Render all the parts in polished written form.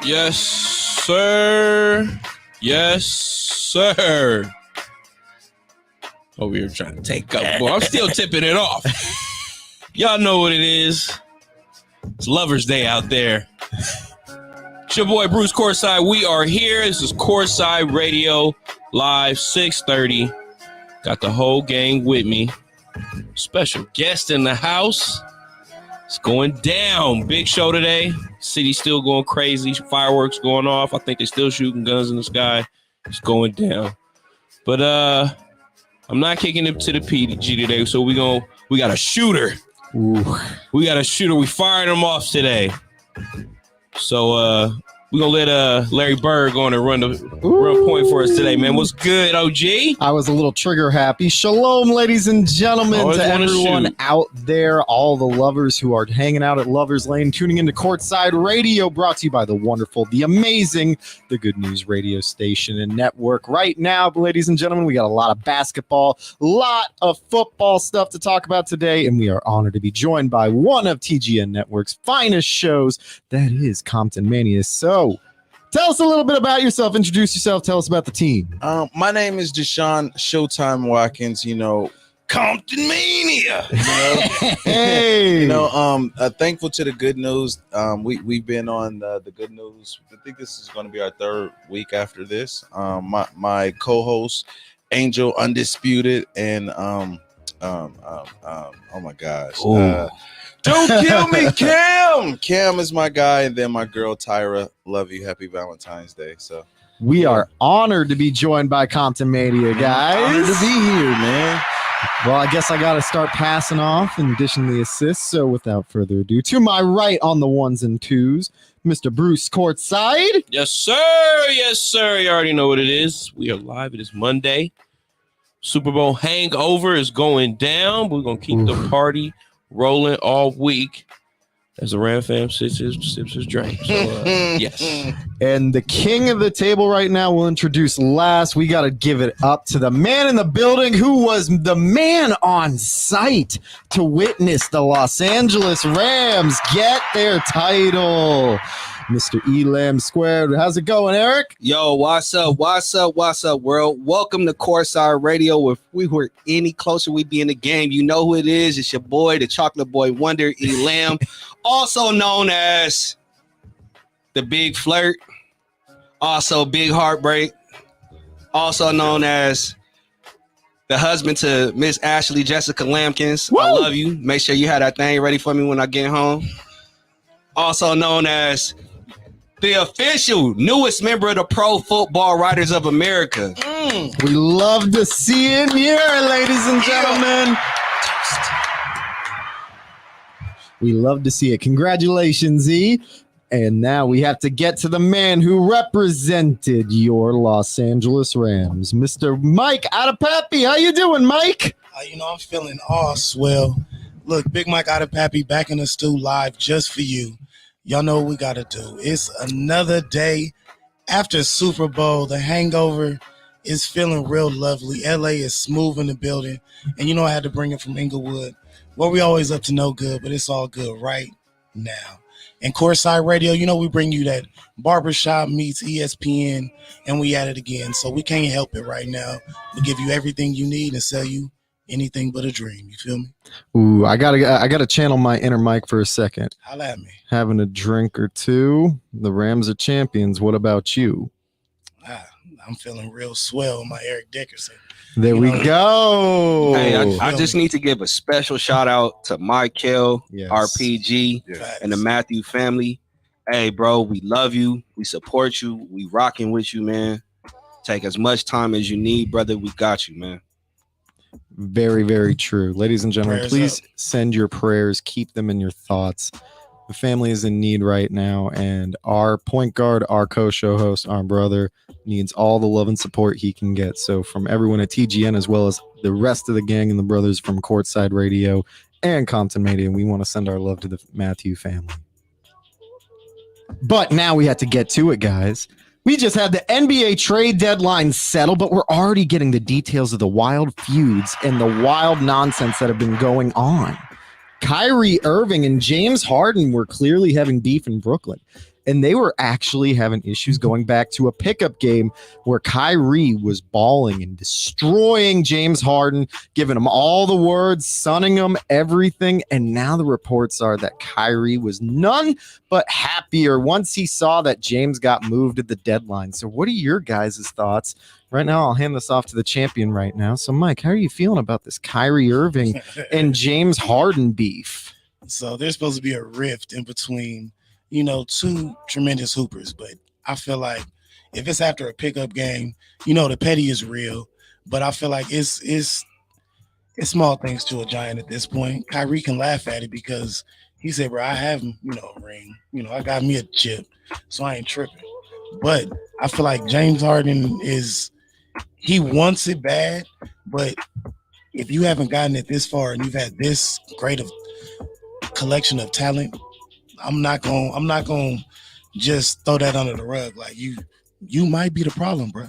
Yes, sir. Yes, sir. Over here trying to take up. Boy, I'm still tipping it off. Y'all know what it is. It's Lover's Day out there. It's your boy Bruce Courtside. We are here. This is Courtside Radio Live 6:30. Got the whole gang with me. Special guest in the house. It's going down. Big show today. City still going crazy. Fireworks going off. I think they're still shooting guns in the sky. It's going down. But I'm not kicking it to the PG today. So we got a shooter. Ooh. We got a shooter. We firing him off today. So we're going to let Larry Bird go on and run point for us today, man. What's good, OG? I was a little trigger happy. Shalom, ladies and gentlemen, to everyone out there, all the lovers who are hanging out at Lover's Lane, tuning into Courtside Radio, brought to you by the wonderful, the amazing, the Good News radio station and network. Right now, ladies and gentlemen, we got a lot of basketball, a lot of football stuff to talk about today, and we are honored to be joined by one of TGN Network's finest shows, that is Compton Mania. So, tell us a little bit about yourself. Introduce yourself. Tell us about the team. My name is Deshaun Showtime Watkins. Compton Mania. Hey. Thankful to the Good News. We've been on the Good News. I think this is going to be our third week after this. My co-host Angel Undisputed and oh my gosh. Don't kill me, Cam. Cam is my guy, and then my girl Tyra. Love you. Happy Valentine's Day. So we are honored to be joined by Compton Mania, guys. Honored to be here, man. Well, I guess I got to start passing off in addition to the assists. So without further ado, to my right on the ones and twos, Mr. Bruce Courtside. Yes, sir. Yes, sir. You already know what it is. We are live. It is Monday. Super Bowl hangover is going down. We're going to keep the party rolling all week as the Ram fam sips his drink. So, yes. And the king of the table right now will introduce last. We got to give it up to the man in the building who was the man on site to witness the Los Angeles Rams get their title. Mr. Elam Squared. How's it going, Eric? Yo, what's up, world? Welcome to Courtside Radio. If we were any closer, we'd be in the game. You know who it is. It's your boy, the Chocolate Boy Wonder, Elam, also known as the Big Flirt, also Big Heartbreak, also known as the husband to Miss Ashley Jessica Lampkins. Woo! I love you. Make sure you have that thing ready for me when I get home. Also known as the official newest member of the Pro Football Writers of America. We love to see it here, ladies and gentlemen. We love to see it. Congratulations, E. And now we have to get to the man who represented your Los Angeles Rams, Mr. Mike Adepapi. How you doing, Mike? I'm feeling swell. Look, Big Mike Adepapi back in the stew live just for you. Y'all know what we got to do. It's another day after Super Bowl. The hangover is feeling real lovely. LA is smooth in the building. And I had to bring it from Inglewood. Well, we always up to no good, but it's all good right now. And Courtside Radio, we bring you that barbershop meets ESPN, and we at it again. So we can't help it right now. We give you everything you need and sell you anything but a dream. You feel me? Ooh, I gotta channel my inner Mike for a second. Holla at me. Having a drink or two. The Rams are champions. What about you? I'm feeling real swell, my Eric Dickerson. There we go. Hey, I just need to give a special shout out to Michael, yes. RPG, and the Matthew family. Hey, bro, we love you. We support you. We rocking with you, man. Take as much time as you need, brother. We got you, man. Very, very true. Ladies and gentlemen, Prayers please up. send your prayers. Keep them in your thoughts. The family is in need right now, and our point guard, our co-show host, our brother, needs all the love and support he can get. So from everyone at TGN, as well as the rest of the gang and the brothers from Courtside Radio and Compton Media, we want to send our love to the Matthew family. But now we have to get to it, guys. We just had the NBA trade deadline settle, but we're already getting the details of the wild feuds and the wild nonsense that have been going on. Kyrie Irving and James Harden were clearly having beef in Brooklyn, and they were actually having issues going back to a pickup game where Kyrie was balling and destroying James Harden, giving him all the words, sunning him, everything. And now the reports are that Kyrie was none but happier once he saw that James got moved at the deadline. So what are your guys' thoughts? Right now, I'll hand this off to the champion right now. So, Mike, how are you feeling about this Kyrie Irving and James Harden beef? So there's supposed to be a rift in between, two tremendous hoopers. But I feel like if it's after a pickup game, the petty is real. But I feel like it's small things to a giant at this point. Kyrie can laugh at it because he said, bro, I have, a ring. I got me a chip, so I ain't tripping. But I feel like James Harden he wants it bad. But if you haven't gotten it this far and you've had this great of collection of talent, I'm not going to just throw that under the rug. Like you might be the problem, bro.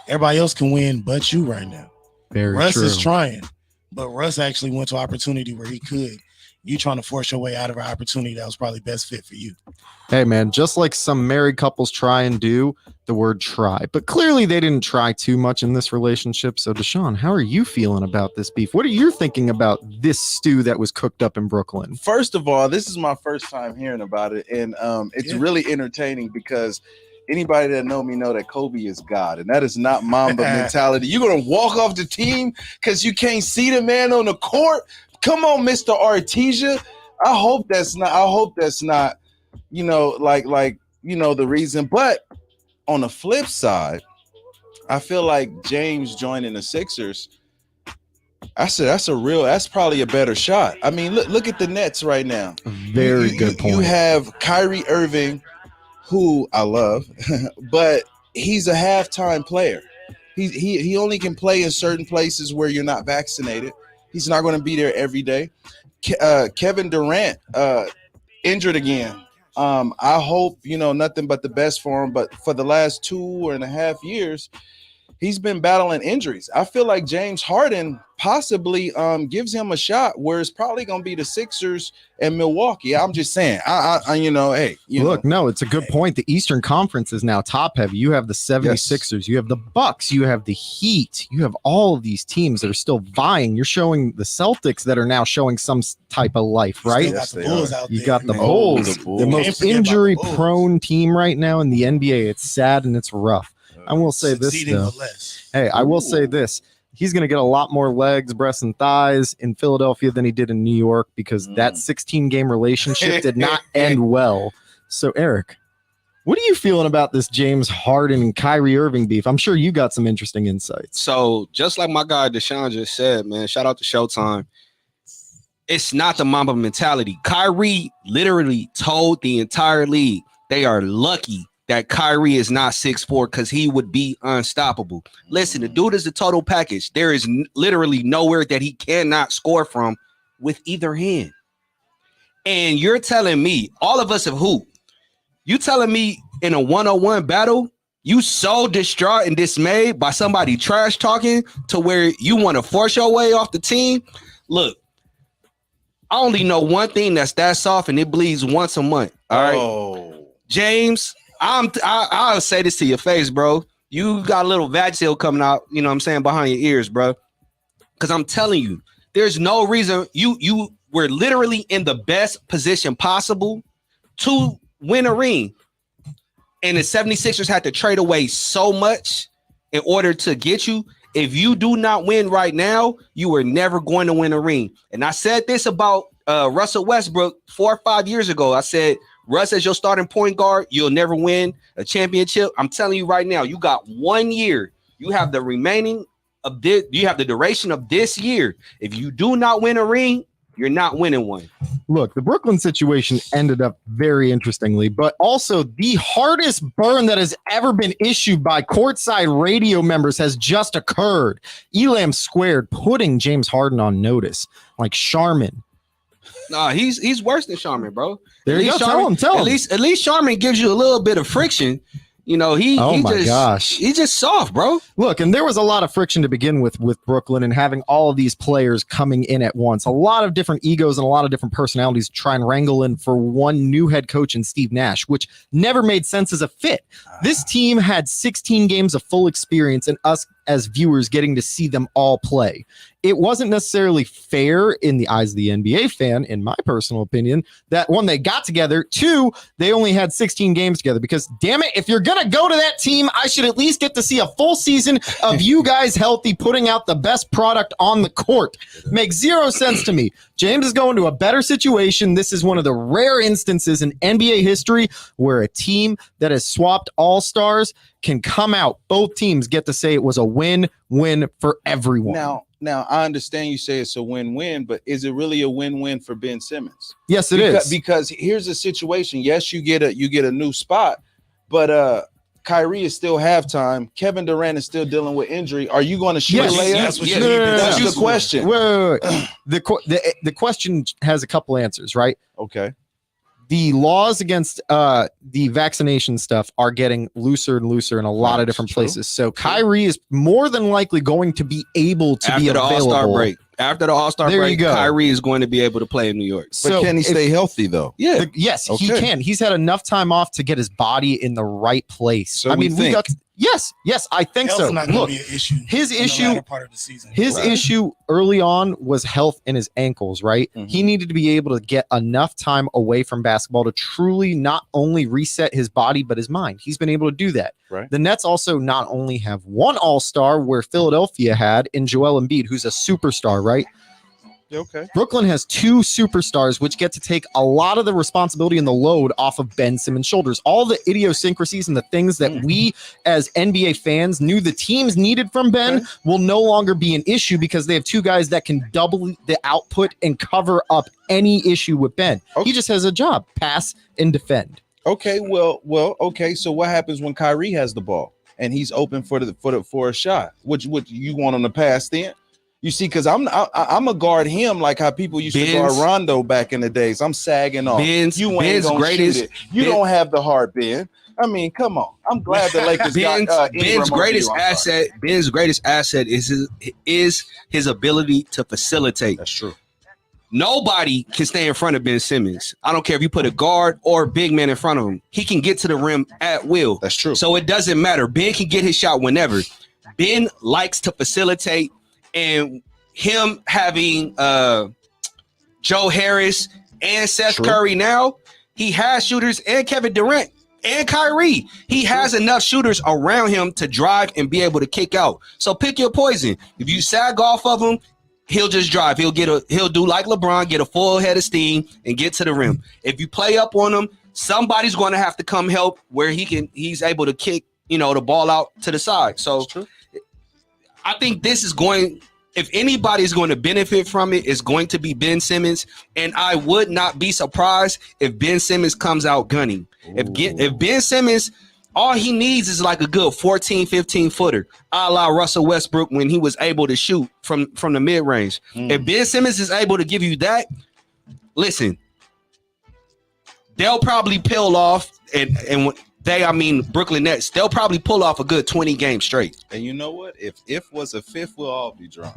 Everybody else can win but you right now. Russ true. is trying, but Russ actually went to an opportunity where he could. You trying to force your way out of an opportunity that was probably best fit for you. Hey, man, just like some married couples try and do, the word try. But clearly they didn't try too much in this relationship. So, Deshaun, how are you feeling about this beef? What are you thinking about this stew that was cooked up in Brooklyn? First of all, this is my first time hearing about it. And it's really entertaining because anybody that know me know that Kobe is God. And that is not Mamba mentality. You're going to walk off the team because you can't see the man on the court? Come on, Mr. Artesia. I hope that's not, the reason. But on the flip side, I feel like James joining the Sixers, that's probably a better shot. I mean, look at the Nets right now. Very good point. You have Kyrie Irving, who I love, but he's a halftime player. He only can play in certain places where you're not vaccinated. He's not going to be there every day. Kevin Durant injured again. I hope, nothing but the best for him. But for the last 2.5 years, he's been battling injuries. I feel like James Harden possibly gives him a shot where it's probably going to be the Sixers and Milwaukee. I'm just saying, No, it's a good point. The Eastern Conference is now top heavy. You have the 76ers, yes. You have the Bucks, you have the Heat, you have all of these teams that are still vying. You're showing the Celtics that are now showing some type of life, right? Yes, got the Bulls out you there, got the man. Bulls, the Bulls. the most injury-prone team right now in the NBA. It's sad and it's rough. I will say this, though. Hey, I will say this. He's going to get a lot more legs, breasts, and thighs in Philadelphia than he did in New York because that 16-game relationship did not end well. So, Eric, what are you feeling about this James Harden and Kyrie Irving beef? I'm sure you got some interesting insights. So, just like my guy Deshaun just said, man, shout out to Showtime. It's not the Mamba mentality. Kyrie literally told the entire league they are lucky that Kyrie is not 6'4" because he would be unstoppable. Listen, the dude is the total package. There is literally nowhere that he cannot score from with either hand. And you're telling me, all of us have hooped. You telling me in a one-on-one battle, you so distraught and dismayed by somebody trash talking to where you want to force your way off the team? Look, I only know one thing that's that soft and it bleeds once a month. All right, James, I'll say this to your face, bro. You got a little Vagisil coming out, you know what I'm saying, behind your ears, bro. Because I'm telling you, there's no reason you were literally in the best position possible to win a ring. And the 76ers had to trade away so much in order to get you. If you do not win right now, you are never going to win a ring. And I said this about Russell Westbrook 4 or 5 years ago. I said, Russ, as your starting point guard, you'll never win a championship. I'm telling you right now, you got 1 year. You have the remaining of this. You have the duration of this year. If you do not win a ring, you're not winning one. Look, the Brooklyn situation ended up very interestingly, but also the hardest burn that has ever been issued by courtside radio members has just occurred. Elam Squared putting James Harden on notice, like Charmin. Nah, he's worse than Charmin, bro. There you go. Tell him. At least Charmin gives you a little bit of friction. You know, he's just soft, bro. Look, and there was a lot of friction to begin with Brooklyn and having all of these players coming in at once. A lot of different egos and a lot of different personalities to try and wrangle in for one new head coach in Steve Nash, which never made sense as a fit. This team had 16 games of full experience and us as viewers getting to see them all play. It wasn't necessarily fair in the eyes of the NBA fan, in my personal opinion, that one, they got together, two, they only had 16 games together, because damn it, if you're going to go to that team, I should at least get to see a full season of you guys healthy, putting out the best product on the court. Makes zero sense to me. James is going to a better situation. This is one of the rare instances in NBA history where a team that has swapped all-stars can come out. Both teams get to say it was a win-win for everyone. Now, I understand you say it's a win-win, but is it really a win-win for Ben Simmons? Yes, it is. Because here's the situation. Yes, you get a new spot, but Kyrie is still halftime. Kevin Durant is still dealing with injury. Are you going to shoot a layup? That's the question. Wait. The question has a couple answers, right? Okay. The laws against the vaccination stuff are getting looser and looser in a lot of different places. So Kyrie is more than likely going to be able to be available. After the All-Star break, Kyrie is going to be able to play in New York. But can he stay healthy, though? Yeah. Yes, he can. He's had enough time off to get his body in the right place. So I mean, Yes, I think Health's so. not going to be an issue. His issue, part of the season. Issue early on was health in his ankles, right? Mm-hmm. He needed to be able to get enough time away from basketball to truly not only reset his body, but his mind. He's been able to do that. Right. The Nets also not only have one all-star where Philadelphia had in Joel Embiid, who's a superstar, right? Okay. Brooklyn has two superstars, which get to take a lot of the responsibility and the load off of Ben Simmons' shoulders. All the idiosyncrasies and the things that we as NBA fans knew the teams needed from Ben will no longer be an issue because they have two guys that can double the output and cover up any issue with Ben. Okay. He just has a job, pass and defend. Okay, well, okay. So what happens when Kyrie has the ball and he's open for a shot? Would you want him to pass then? You see, because I'm a guard him like how people used to guard Rondo back in the days. I'm sagging off. Ben's greatest. You don't have the heart, Ben. I mean, come on. I'm glad the Lakers got Ben's greatest asset. Ben's greatest asset is his ability to facilitate. That's true. Nobody can stay in front of Ben Simmons. I don't care if you put a guard or a big man in front of him. He can get to the rim at will. That's true. So it doesn't matter. Ben can get his shot whenever. Ben likes to facilitate. And him having Joe Harris and Seth Curry now, he has shooters, and Kevin Durant and Kyrie. He has enough shooters around him to drive and be able to kick out. So pick your poison. If you sag off of him, he'll just drive. He'll do like LeBron, get a full head of steam and get to the rim. If you play up on him, somebody's going to have to come help where he's able to kick, the ball out to the side. So I think this is if anybody's going to benefit from it, it's going to be Ben Simmons. And I would not be surprised if Ben Simmons comes out gunning. If Ben Simmons, all he needs is like a good 14, 15 footer, a la Russell Westbrook when he was able to shoot from the mid range. If Ben Simmons is able to give you that, listen, they'll probably peel off and I mean Brooklyn Nets. They'll probably pull off a good 20 games straight. And you know what? If was a fifth, we'll all be drunk.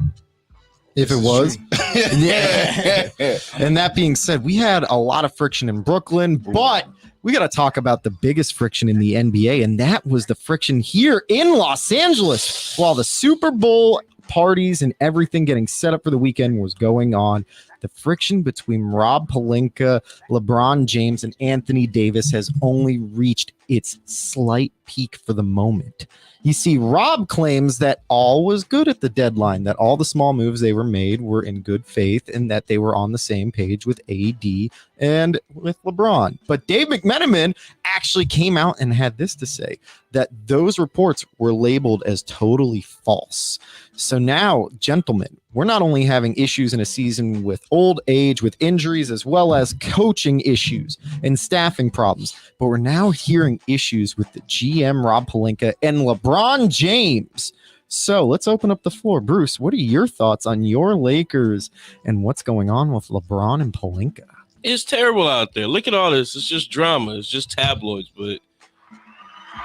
If it was. Yeah. And that being said, we had a lot of friction in Brooklyn, but we got to talk about the biggest friction in the NBA, and that was the friction here in Los Angeles while the Super Bowl parties and everything getting set up for the weekend was going on. The friction between Rob Pelinka, LeBron James, and Anthony Davis has only reached its slight peak for the moment. You see, Rob claims that all was good at the deadline, that all the small moves they were made were in good faith and that they were on the same page with AD and with LeBron. But Dave McMenamin actually came out and had this to say, that those reports were labeled as totally false. So now, gentlemen, we're not only having issues in a season with old age, with injuries, as well as coaching issues and staffing problems, but we're now hearing issues with the GM Rob Pelinka and LeBron James. So let's open up the floor. Bruce, what are your thoughts on your Lakers and what's going on with LeBron and Pelinka? It's terrible out there. Look at all this. It's just drama. It's just tabloids. But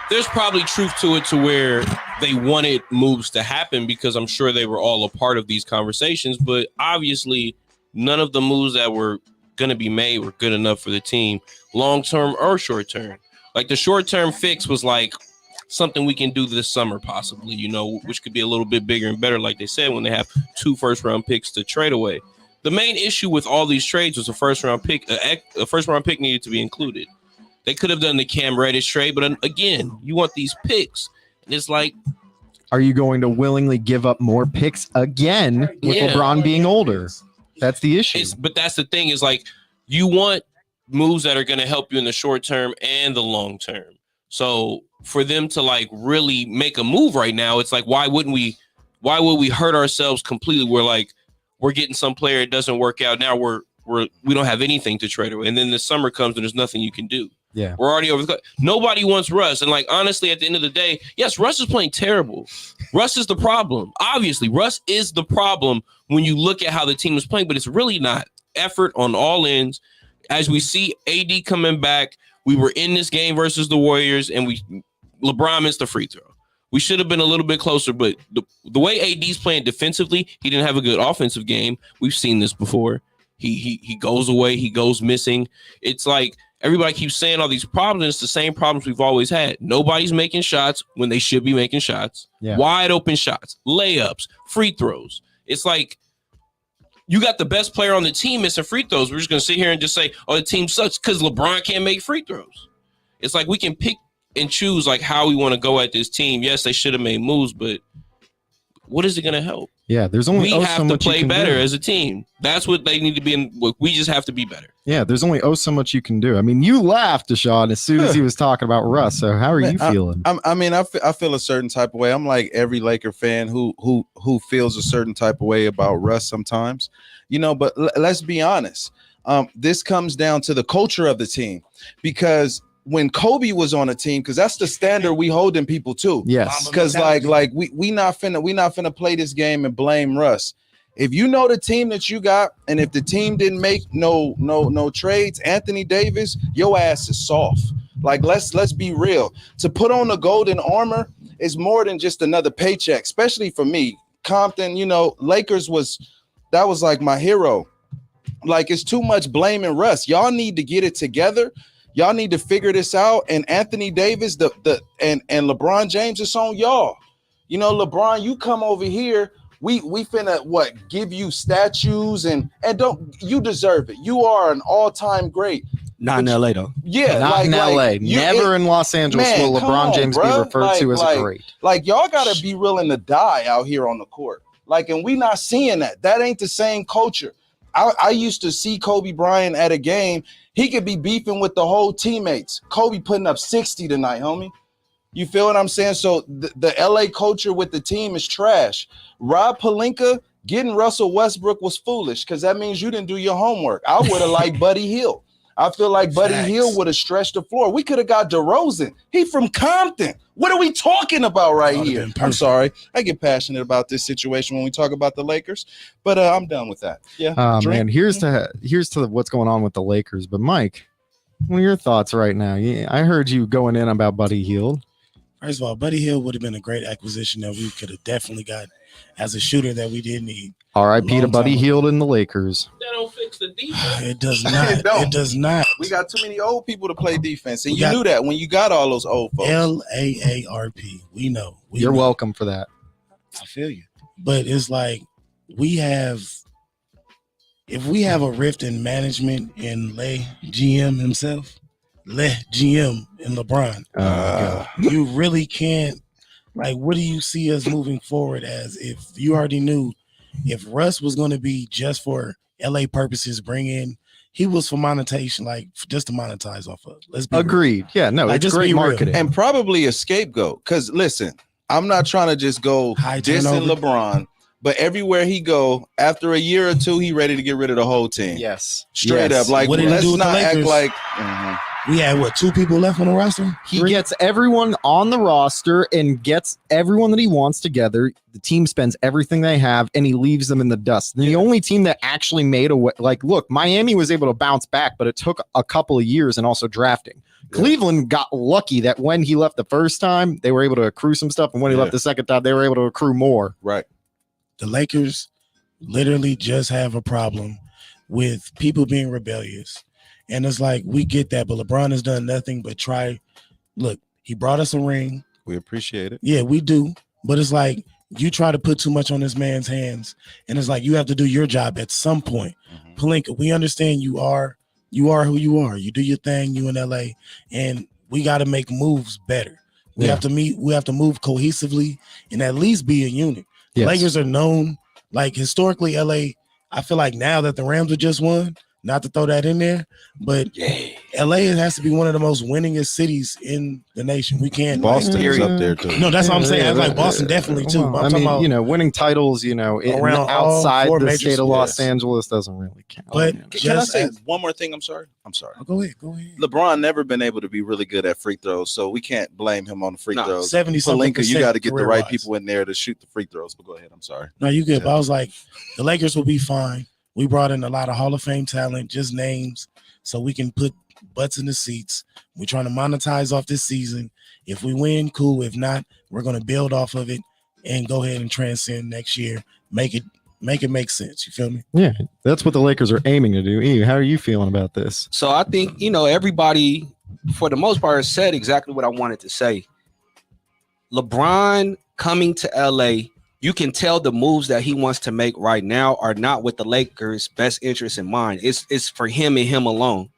there's probably truth to it to where they wanted moves to happen because I'm sure they were all a part of these conversations. But obviously, none of the moves that were going to be made were good enough for the team, long term or short term. Like the short term fix was like something we can do this summer, possibly, which could be a little bit bigger and better, like they said, when they have 2 first-round picks to trade away. The main issue with all these trades was a first-round pick. A first-round pick needed to be included. They could have done the Cam Reddish trade, but again, you want these picks, and it's like, are you going to willingly give up more picks again with LeBron being older? That's the issue. But that's the thing is like you want moves that are going to help you in the short term and the long term. So for them to like really make a move right now, it's like, why would we hurt ourselves completely? We're getting some player, it doesn't work out. Now we don't have anything to trade away. And then the summer comes and there's nothing you can do. Yeah. We're already over the clock. Nobody wants Russ. And like, honestly, at the end of the day, yes, Russ is playing terrible. Russ is the problem. Obviously, Russ is the problem when you look at how the team is playing, but it's really not. Effort on all ends. As we see AD coming back, we were in this game versus the Warriors, and LeBron missed the free throw. We should have been a little bit closer, but the way AD's playing defensively, he didn't have a good offensive game. We've seen this before. He goes away, he goes missing. It's like everybody keeps saying all these problems, and it's the same problems we've always had. Nobody's making shots when they should be making shots. Yeah. Wide open shots, layups, free throws. It's like you got the best player on the team missing free throws. We're just going to sit here and just say, oh, the team sucks because LeBron can't make free throws. It's like we can pick and choose like how we want to go at this team. Yes, they should have made moves, but what is it going to help? Yeah, there's only we have so to much play you can better do. as a team. That's what they need to be in. We just have to be better. Yeah, there's only so much you can do. I mean, you laughed, Deshaun, as soon as he was talking about Russ. So how are you feeling? I feel a certain type of way. I'm like every Laker fan who feels a certain type of way about Russ sometimes, But let's be honest. This comes down to the culture of the team, because when Kobe was on a team, because that's the standard we holding people to. Yes. Because like we not finna play this game and blame Russ. If you know the team that you got, and if the team didn't make no trades, Anthony Davis, your ass is soft. Like let's be real. To put on the golden armor is more than just another paycheck, especially for me. Compton, Lakers was like my hero. Like it's too much blaming Russ. Y'all need to get it together. Y'all need to figure this out. And Anthony Davis, and LeBron James, it's on y'all. LeBron, you come over here. We finna give you statues and don't you deserve it. You are an all-time great. Not in LA though. Yeah, not in LA. Never in Los Angeles will LeBron James be referred to as a great. Like y'all gotta be willing to die out here on the court. Like, and we not seeing that. That ain't the same culture. I used to see Kobe Bryant at a game. He could be beefing with the whole teammates. Kobe putting up 60 tonight, homie. You feel what I'm saying? So the LA culture with the team is trash. Rob Pelinka getting Russell Westbrook was foolish because that means you didn't do your homework. I would have liked Buddy Hield. I feel like Buddy Hield would have stretched the floor. We could have got DeRozan. He from Compton. What are we talking about right here? I'm sorry. I get passionate about this situation when we talk about the Lakers, but I'm done with that. Yeah. Man, here's to what's going on with the Lakers. But Mike, what are your thoughts right now? I heard you going in about Buddy Hield. First of all, Buddy Hield would have been a great acquisition that we could have definitely got as a shooter that we did need. R.I.P. to Buddy Hield and the Lakers. That don't fix the defense. It does not. It does not. We got too many old people to play defense, and you knew that when you got all those old folks. LAARP. We know. You're welcome for that. I feel you. But it's like if we have a rift in management in GM himself, GM and LeBron, you really can't. Like, what do you see us moving forward as? If you already knew, if Russ was going to be just for LA purposes, he was for monetization, like just to monetize off of. Let's be agreed. Real. Yeah, no, it's great marketing and probably a scapegoat. Because listen, I'm not trying to just go dissing LeBron, but everywhere he go, after a year or two, he ready to get rid of the whole team. Yes, straight up. Like, let's not act like. We had 2 people left on the roster? He gets everyone on the roster and gets everyone that he wants together. The team spends everything they have and he leaves them in the dust. The only team that actually made a way, look, Miami was able to bounce back, but it took a couple of years and also drafting. Cleveland got lucky that when he left the first time, they were able to accrue some stuff. And when he left the second time, they were able to accrue more. Right. The Lakers literally just have a problem with people being rebellious. And it's like, we get that, but LeBron has done nothing but try. Look, he brought us a ring. We appreciate it. Yeah, we do. But it's like, you try to put too much on this man's hands. And it's like, you have to do your job at some point. Pelinka, we understand you are who you are. You do your thing, you in LA. And we got to make moves better. We have to move cohesively and at least be a unit. Yes. Lakers are known, like historically, LA, I feel like now that the Rams have just won, not to throw that in there, but LA has to be one of the most winningest cities in the nation. We can't. Boston is up there too. No, that's what I'm saying. I was like Boston definitely too. Well, I mean, winning titles, around outside the state of Los Angeles doesn't really count. But can I say one more thing? I'm sorry. Oh, go ahead. LeBron never been able to be really good at free throws, so we can't blame him on the free throws. 70-something%. You got to get the right people in there to shoot the free throws. But go ahead. I'm sorry. No, you good. But I was like, the Lakers will be fine. We brought in a lot of Hall of Fame talent, just names, so we can put butts in the seats. We're trying to monetize off this season. If we win, cool. If not, we're going to build off of it and go ahead and transcend next year. Make it make sense. You feel me? Yeah, that's what the Lakers are aiming to do. E, how are you feeling about this? So I think, everybody, for the most part, said exactly what I wanted to say. LeBron coming to LA, you can tell the moves that he wants to make right now are not with the Lakers' best interest in mind. It's for him and him alone.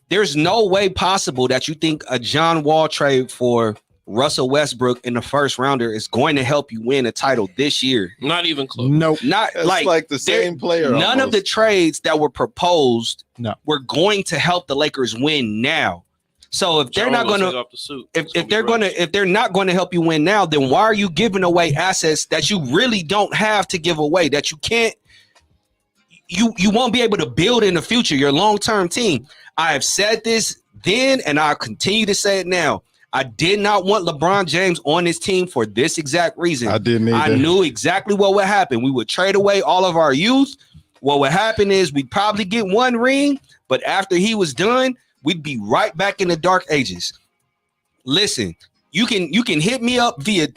There's no way possible that you think a John Wall trade for Russell Westbrook in the first rounder is going to help you win a title this year. Not even close. Nope. It's like the same player. None almost. of the trades that were proposed were going to help the Lakers win now. So if they're not going to, if they're not going to help you win now, then why are you giving away assets that you really don't have to give away, that you can't, you won't be able to build in the future, your long-term team? I have said this then, and I'll continue to say it now. I did not want LeBron James on this team for this exact reason. I didn't either. I knew exactly what would happen. We would trade away all of our youth. What would happen is we'd probably get one ring, but after he was done, we'd be right back in the dark ages. Listen, you can hit me up via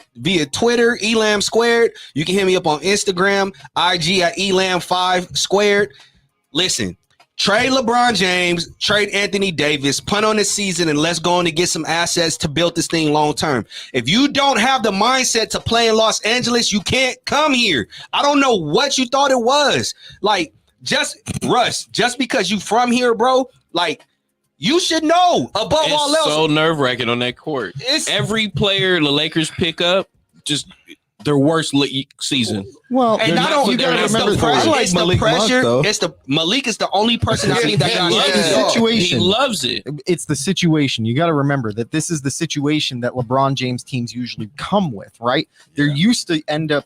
Twitter, Elam Squared. You can hit me up on Instagram, IG at Elam5 Squared. Listen, trade LeBron James, trade Anthony Davis, punt on the season, and let's go on to get some assets to build this thing long term. If you don't have the mindset to play in Los Angeles, you can't come here. I don't know what you thought it was. Like, just because you from here, bro, like, you should know above all else. It's so nerve-wracking on that court. Every player the Lakers pick up, just their worst season. Well, and I don't. It's the pressure. It's the pressure. It's the Malik is the only person I think that got the situation. He loves it. It's the situation. You got to remember that this is the situation that LeBron James teams usually come with, right? They're used to end up.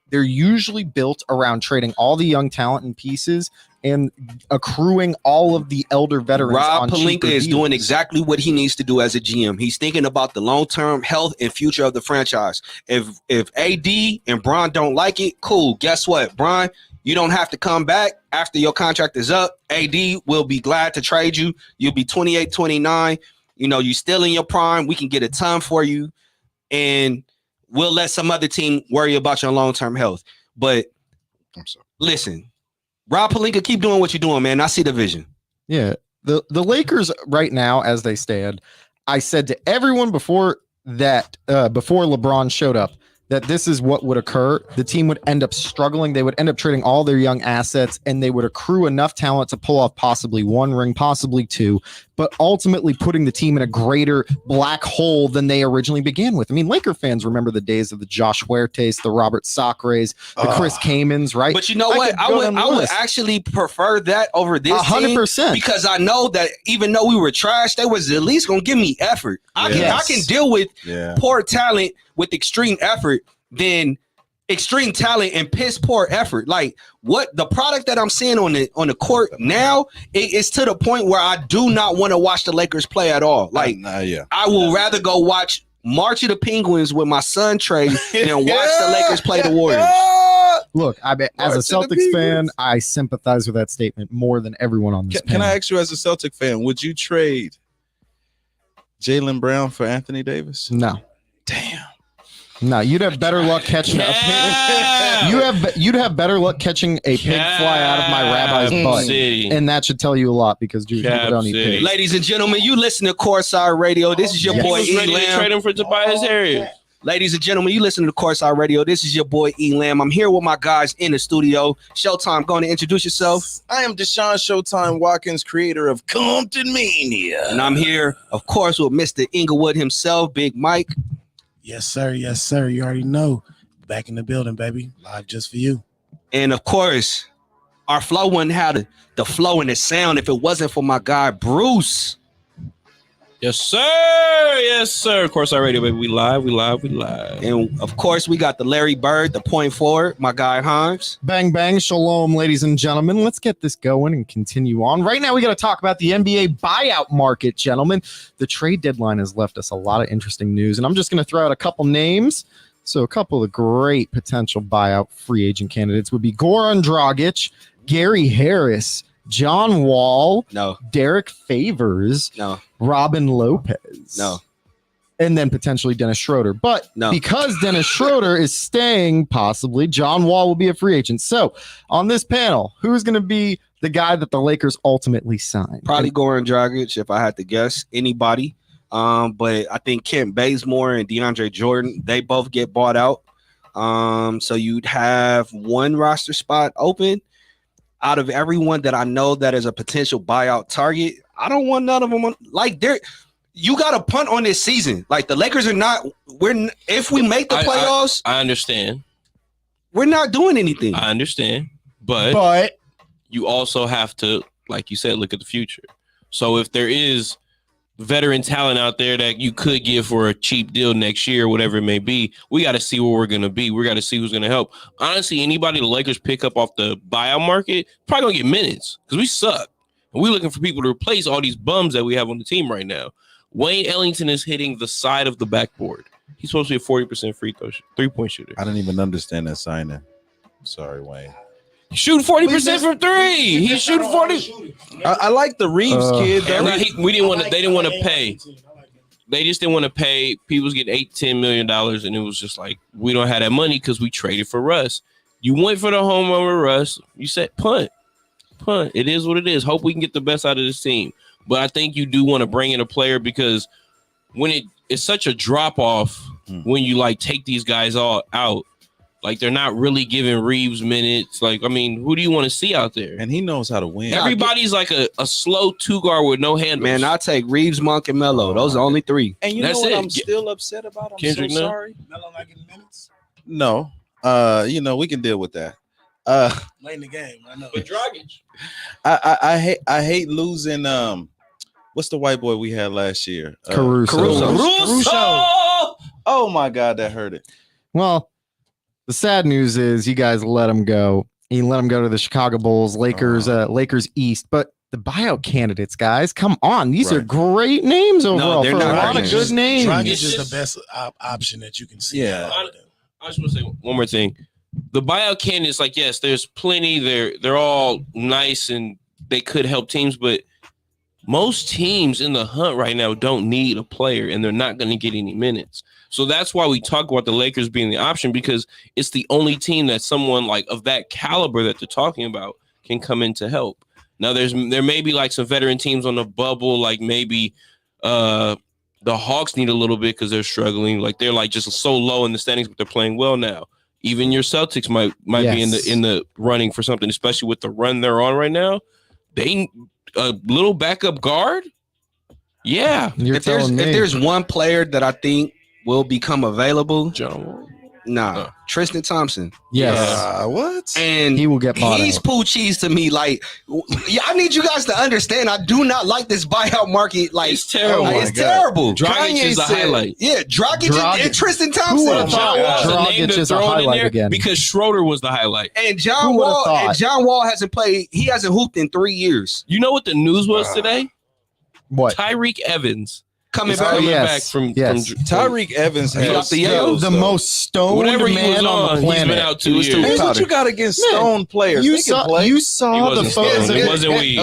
They're usually built around trading all the young talent and pieces and accruing all of the elder veterans. Rob Pelinka is doing exactly what he needs to do as a GM. He's thinking about the long-term health and future of the franchise. If AD and Bron don't like it, cool. Guess what, Bron? You don't have to come back after your contract is up. AD will be glad to trade you. You'll be 28, 29. You're still in your prime. We can get a ton for you, and we'll let some other team worry about your long-term health. But listen, Rob Pelinka, keep doing what you're doing, man. I see the vision. Yeah. The Lakers right now, as they stand, I said to everyone before LeBron showed up, that this is what would occur. The team would end up struggling. They would end up trading all their young assets, and they would accrue enough talent to pull off possibly one ring, possibly two, but ultimately putting the team in a greater black hole than they originally began with. I mean, Laker fans remember the days of the Josh Huertes, the Robert Sacres, the Chris Kamens, right? But you know what? I would actually prefer that over this 100%, because I know that even though we were trash, they was at least going to give me effort. I can deal with poor talent with extreme effort than extreme talent and piss poor effort. Like what the product that I'm seeing on the court now, it's to the point where I do not want to watch the Lakers play at all. Like I will rather go watch March of the Penguins with my son Trey than watch the Lakers play the Warriors. Look, as a Celtics fan, I sympathize with that statement more than everyone on this panel. Can I ask you, as a Celtic fan, would you trade Jaylen Brown for Anthony Davis? No. Damn. No, you'd have better luck catching a pig. You'd have better luck catching a pig fly out of my rabbi's butt, and that should tell you a lot because Jewish people don't eat pigs. Ladies and gentlemen, you listen to Courtside Radio. This is your boy Elam. Trade him for Tobias Harris. Ladies and gentlemen, you listen to Courtside Radio. This is your boy Elam. I'm here with my guys in the studio. Showtime, going to introduce yourself. I am Deshaun Showtime Watkins, creator of Compton Mania, and I'm here, of course, with Mr. Inglewood himself, Big Mike. Yes, sir. Yes, sir. You already know. Back in the building, baby. Live just for you. And of course, our flow wouldn't have the flow and the sound if it wasn't for my guy, Bruce. Yes, sir. Yes, sir. Of course, our radio, baby. We live. And of course, we got the Larry Bird, the point forward, my guy, Hans. Bang, bang. Shalom, ladies and gentlemen. Let's get this going and continue on. Right now, we got to talk about the NBA buyout market, gentlemen. The trade deadline has left us a lot of interesting news, and I'm just going to throw out a couple names. So a couple of great potential buyout free agent candidates would be Goran Dragic, Gary Harris, John Wall, no, Derek Favors, no, Robin Lopez, no, and then potentially Dennis Schroeder. But because Dennis Schroeder is staying, possibly John Wall will be a free agent. So on this panel, who's going to be the guy that the Lakers ultimately sign? Probably Goran Dragic, if I had to guess. Anybody. But I think Kent Bazemore and DeAndre Jordan, they both get bought out. So you'd have one roster spot open. Out of everyone that I know that is a potential buyout target, I don't want none of them you got to punt on this season. Like the Lakers are not. If we make the playoffs, I understand. We're not doing anything. I understand, but you also have to, like you said, look at the future. So if there is veteran talent out there that you could give for a cheap deal next year, whatever it may be, we got to see where we're going to be. We got to see who's going to help. Honestly, anybody the Lakers pick up off the buyout market probably going to get minutes because we suck. And we're looking for people to replace all these bums that we have on the team right now. Wayne Ellington is hitting the side of the backboard. He's supposed to be a 40% free throw three-point shooter. I didn't even understand that signing. Sorry, Wayne. Shooting 40% from three. He's shooting 40. I like the Reeves kid. We didn't want to. They didn't want to pay. They just didn't want to pay. People was getting $8-10 million, and it was just like we don't have that money because we traded for Russ. You went for the home run with Russ. You said punt. It is what it is. Hope we can get the best out of this team. But I think you do want to bring in a player because when it's such a drop off when you like take these guys all out. Like, they're not really giving Reeves minutes. Like, I mean, who do you want to see out there? And he knows how to win. Everybody's like a slow two-guard with no handles. Man, I'll take Reeves, Monk, and Melo. Those are only three. And you know what I'm still upset about? I'm Kendrick, so sorry. Melo not getting minutes? No. We can deal with that. Late in the game, I know. But Dragic. I hate losing what's the white boy we had last year? Caruso. Oh, my God, that hurt it. Well, the sad news is you guys let him go. You let him go to the Chicago Bulls, Lakers East. But the buyout candidates, guys, come on. These are great names overall. They're for not a lot of good names. Dragic is the best option that you can see. Yeah. I just want to say one more thing. The buyout candidates, like, yes, there's plenty. They're all nice and they could help teams, but most teams in the hunt right now don't need a player and they're not going to get any minutes. So that's why we talk about the Lakers being the option, because it's the only team that someone like of that caliber that they're talking about can come in to help. Now there may be like some veteran teams on the bubble, like maybe the Hawks need a little bit because they're struggling. Like they're like just so low in the standings, but they're playing well now. Even your Celtics might be in the running for something, especially with the run they're on right now. They a little backup guard. Yeah. If there's one player that I think will become available, John Wall. Nah, Tristan Thompson. Yes. What? And he will get bought he's out. poo cheese to me. Like, I need you guys to understand. I do not like this buyout market. Like, It's terrible. It's terrible. Dragic is a highlight. Yeah, Dragic and Tristan Thompson. would've thought Dragic is a highlight again because Schroeder was the highlight. And John Wall hasn't played. He hasn't hooped in 3 years. You know what the news was today? What? Tyreek Evans coming back from Tyreek Evans has the most stoned man on the planet. He's been out 2 years. Hey, what you got against stoned players? You saw the photos. It wasn't weed.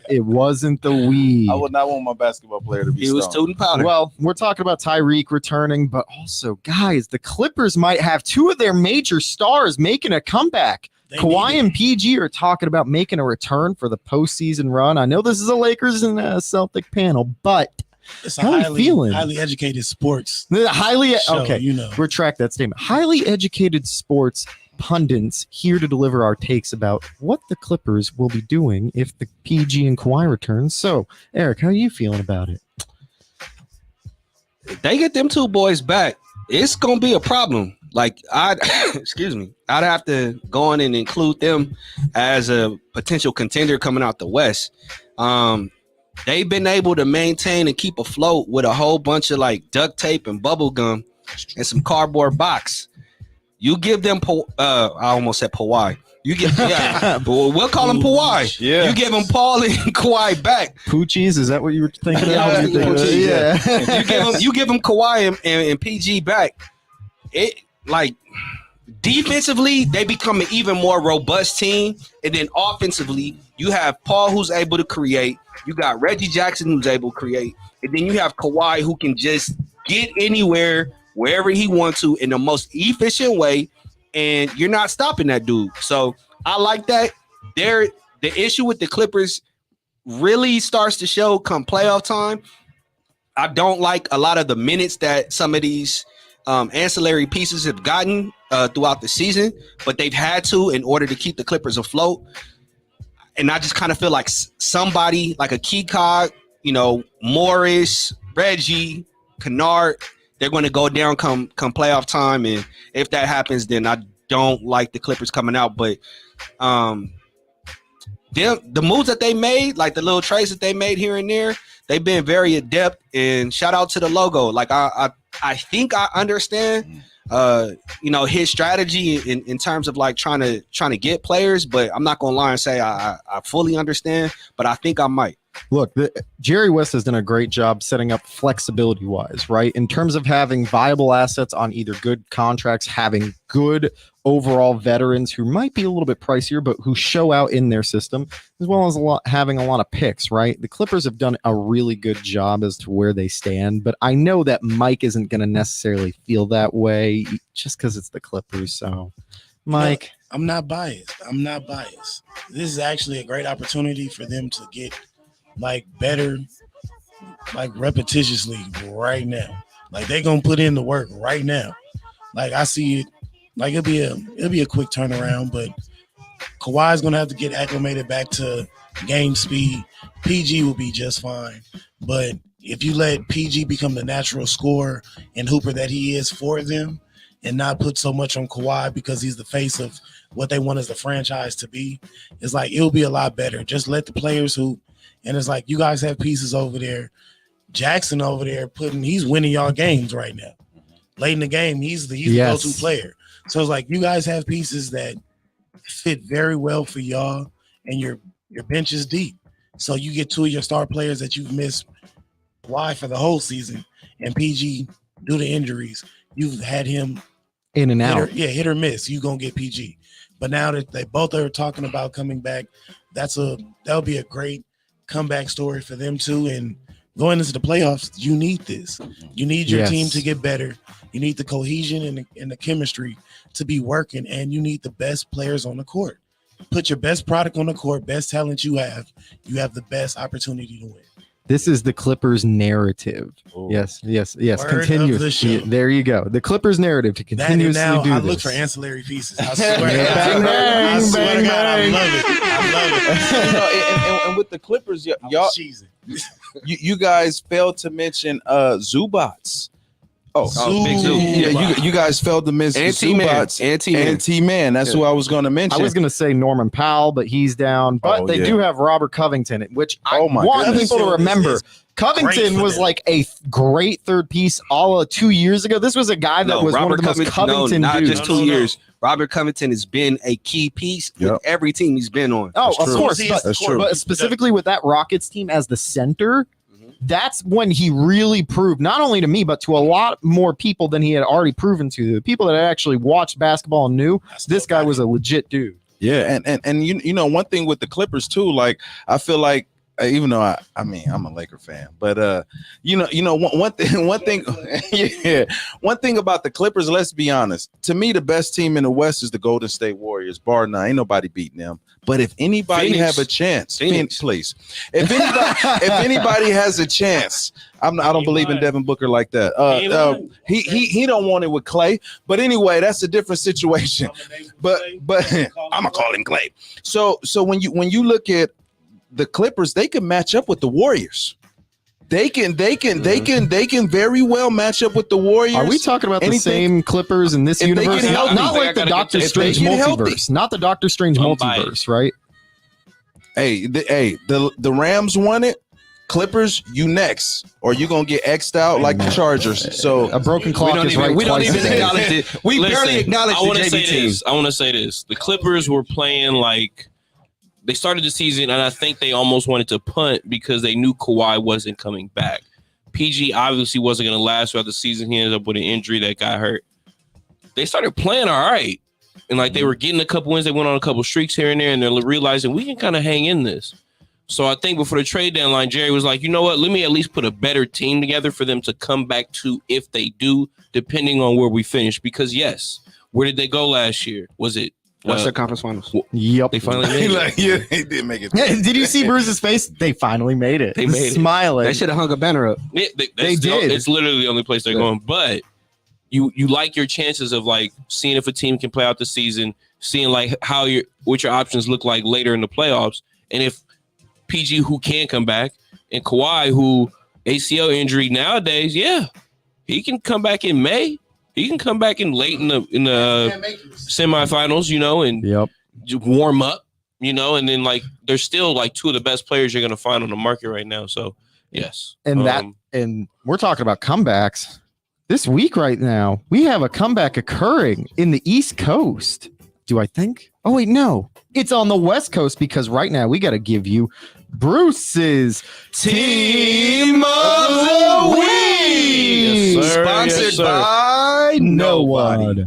It wasn't the weed. I would not want my basketball player to be He was tooting powder. Well, we're talking about Tyreek returning, but also, guys, the Clippers might have 2 of their major stars making a comeback. Kawhi and PG are talking about making a return for the postseason run. I know this is a Lakers and Celtic panel, but it's a how are you feeling? Highly educated sports. Retract that statement. Highly educated sports pundits here to deliver our takes about what the Clippers will be doing if the PG and Kawhi returns. So, Eric, how are you feeling about it? If they get them 2 boys back, it's gonna be a problem. Like I'd have to go in and include them as a potential contender coming out the West. They've been able to maintain and keep afloat with a whole bunch of like duct tape and bubble gum and some cardboard box. You give them, I almost said Kawhi. You get, we'll call him Kawhi. Yeah. You give him Paul and Kawhi back. Poochies, is that what you were thinking of? You give him Kawhi and PG back. It like defensively, they become an even more robust team, and then offensively, you have Paul who's able to create. You got Reggie Jackson who's able to create, and then you have Kawhi who can just get anywhere, wherever he wants to, in the most efficient way, and you're not stopping that dude. So I like that. The issue with the Clippers really starts to show come playoff time. I don't like a lot of the minutes that some of these ancillary pieces have gotten throughout the season, but they've had to in order to keep the Clippers afloat. And I just kind of feel like somebody like a key cog, Morris, Reggie, Kennard, they're going to go down come playoff time. And if that happens, then I don't like the Clippers coming out. But the moves that they made, like the little trades that they made here and there, they've been very adept. And shout out to the logo. Like I think I understand, his strategy in terms of like trying to get players, but I'm not gonna lie and say I fully understand, but I think I might. Look, Jerry West has done a great job setting up flexibility-wise, right? In terms of having viable assets on either good contracts, having good overall veterans who might be a little bit pricier, but who show out in their system, as well as having a lot of picks, right? The Clippers have done a really good job as to where they stand, but I know that Mike isn't going to necessarily feel that way just because it's the Clippers. So, Mike. I'm not biased. This is actually a great opportunity for them to get better, repetitiously right now. Like they gonna put in the work right now. Like I see it. Like it'll be a quick turnaround, but Kawhi's gonna have to get acclimated back to game speed. PG will be just fine, but if you let PG become the natural scorer and hooper that he is for them, and not put so much on Kawhi because he's the face of what they want as the franchise to be, it's like it'll be a lot better. Just let the players hoop. And it's like you guys have pieces over there. Jackson over there he's winning y'all games right now. Late in the game, he's the go-to player. So it's like you guys have pieces that fit very well for y'all, and your bench is deep. So you get 2 of your star players that you've missed why for the whole season, and PG due to injuries, you've had him in and out. Hit or miss. You're gonna get PG. But now that they both are talking about coming back, that'll be a great comeback story for them too. And going into the playoffs, you need this. You need your team to get better. You need the cohesion and the chemistry to be working, and you need the best players on the court. Put your best product on the court, best talent you have the best opportunity to win. This is the Clippers narrative. Ooh. Yes. Word Continue. There you go. The Clippers narrative to continuously do this. I look for ancillary pieces. I swear to God, I love it. And with the Clippers, y'all, you guys failed to mention Zubats. Big Zoo. Yeah, you guys failed to miss And T-Man. That's who I was going to mention. I was going to say Norman Powell, but he's down. But they do have Robert Covington, which I want people to remember. Covington was like a great third piece all 2 years ago. This was a guy that was one of the most Covington not dudes. just 2 years. Robert Covington has been a key piece with every team he's been on. Oh, of course. That's true. But specifically with that Rockets team as the center, that's when he really proved, not only to me, but to a lot more people than he had already proven to. The people that had actually watched basketball and knew this guy was a legit dude. Yeah, and you know, one thing with the Clippers too, like I feel like even though I mean I'm a Laker fan, but you know one thing yeah, one thing about the Clippers, let's be honest, to me the best team in the West is the Golden State Warriors, bar none. Ain't nobody beating them. But if anybody have a chance, please, if anybody has a chance, I don't believe in Devin Booker like that. He don't want it with Clay. But anyway, that's a different situation. But I'm gonna call him Clay. So when you look at the Clippers, they can match up with the Warriors. They can very well match up with the Warriors. Are we talking about the same Clippers in this universe? Not like the Doctor Strange multiverse. Not the Doctor Strange multiverse, right? Hey, the Rams won it. Clippers, you next, or you gonna get X'd out like the Chargers. So a broken clock is right. We don't even acknowledge it. We barely acknowledge the JV team. I want to say this. The Clippers were playing like they started the season, and I think they almost wanted to punt because they knew Kawhi wasn't coming back. PG obviously wasn't going to last throughout the season. He ended up with an injury that got hurt. They started playing all right, and like they were getting a couple wins. They went on a couple streaks here and there, and they're realizing we can kind of hang in this. So I think before the trade deadline, Jerry was like, you know what? Let me at least put a better team together for them to come back to if they do, depending on where we finish. Because, yes, where did they go last year? Was it Western Conference Finals? Yep. They finally made it. They did make it. Did you see Bruce's face? They finally made it. They made it. Smiling. They should have hung a banner up. Yeah, they did. It's literally the only place they're going. But you like your chances of like seeing if a team can play out the season, seeing like what your options look like later in the playoffs, and if PG who can come back and Kawhi who ACL injury nowadays, he can come back in May. He can come back in late in the semifinals, and warm up, and then like there's still like two of the best players you're gonna find on the market right now. So yes, and and we're talking about comebacks this week right now. We have a comeback occurring in the East Coast. Do I think? Oh wait, no, it's on the West Coast because right now we got to give you Bruce's Team of the Week, yes, sir. sponsored by nobody.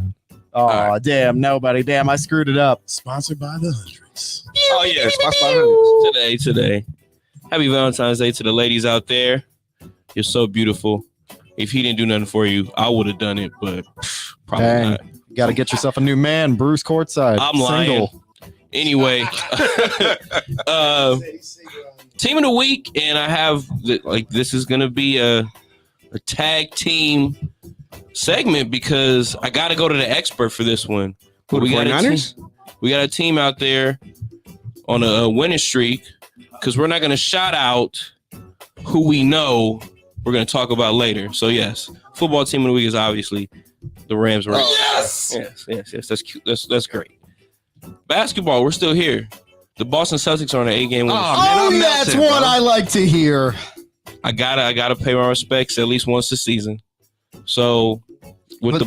Oh, damn, nobody. Damn, I screwed it up. Sponsored by the Hundreds. Oh, yeah, sponsored by the Hundreds. Today. Happy Valentine's Day to the ladies out there. You're so beautiful. If he didn't do nothing for you, I would have done it, but probably not. You got to get yourself a new man, Bruce Courtside. I'm lying. Anyway, Team of the Week, and I have this is gonna be a tag team segment because I got to go to the expert for this one. We got a team out there on a winning streak because we're not gonna shout out who we know. We're gonna talk about later. So yes, football team of the week is obviously the Rams. Right? Yes. That's cute. That's great. Basketball, we're still here. The Boston Celtics are on an 8-game win. That's what I like to hear. I gotta pay my respects at least once a season. So with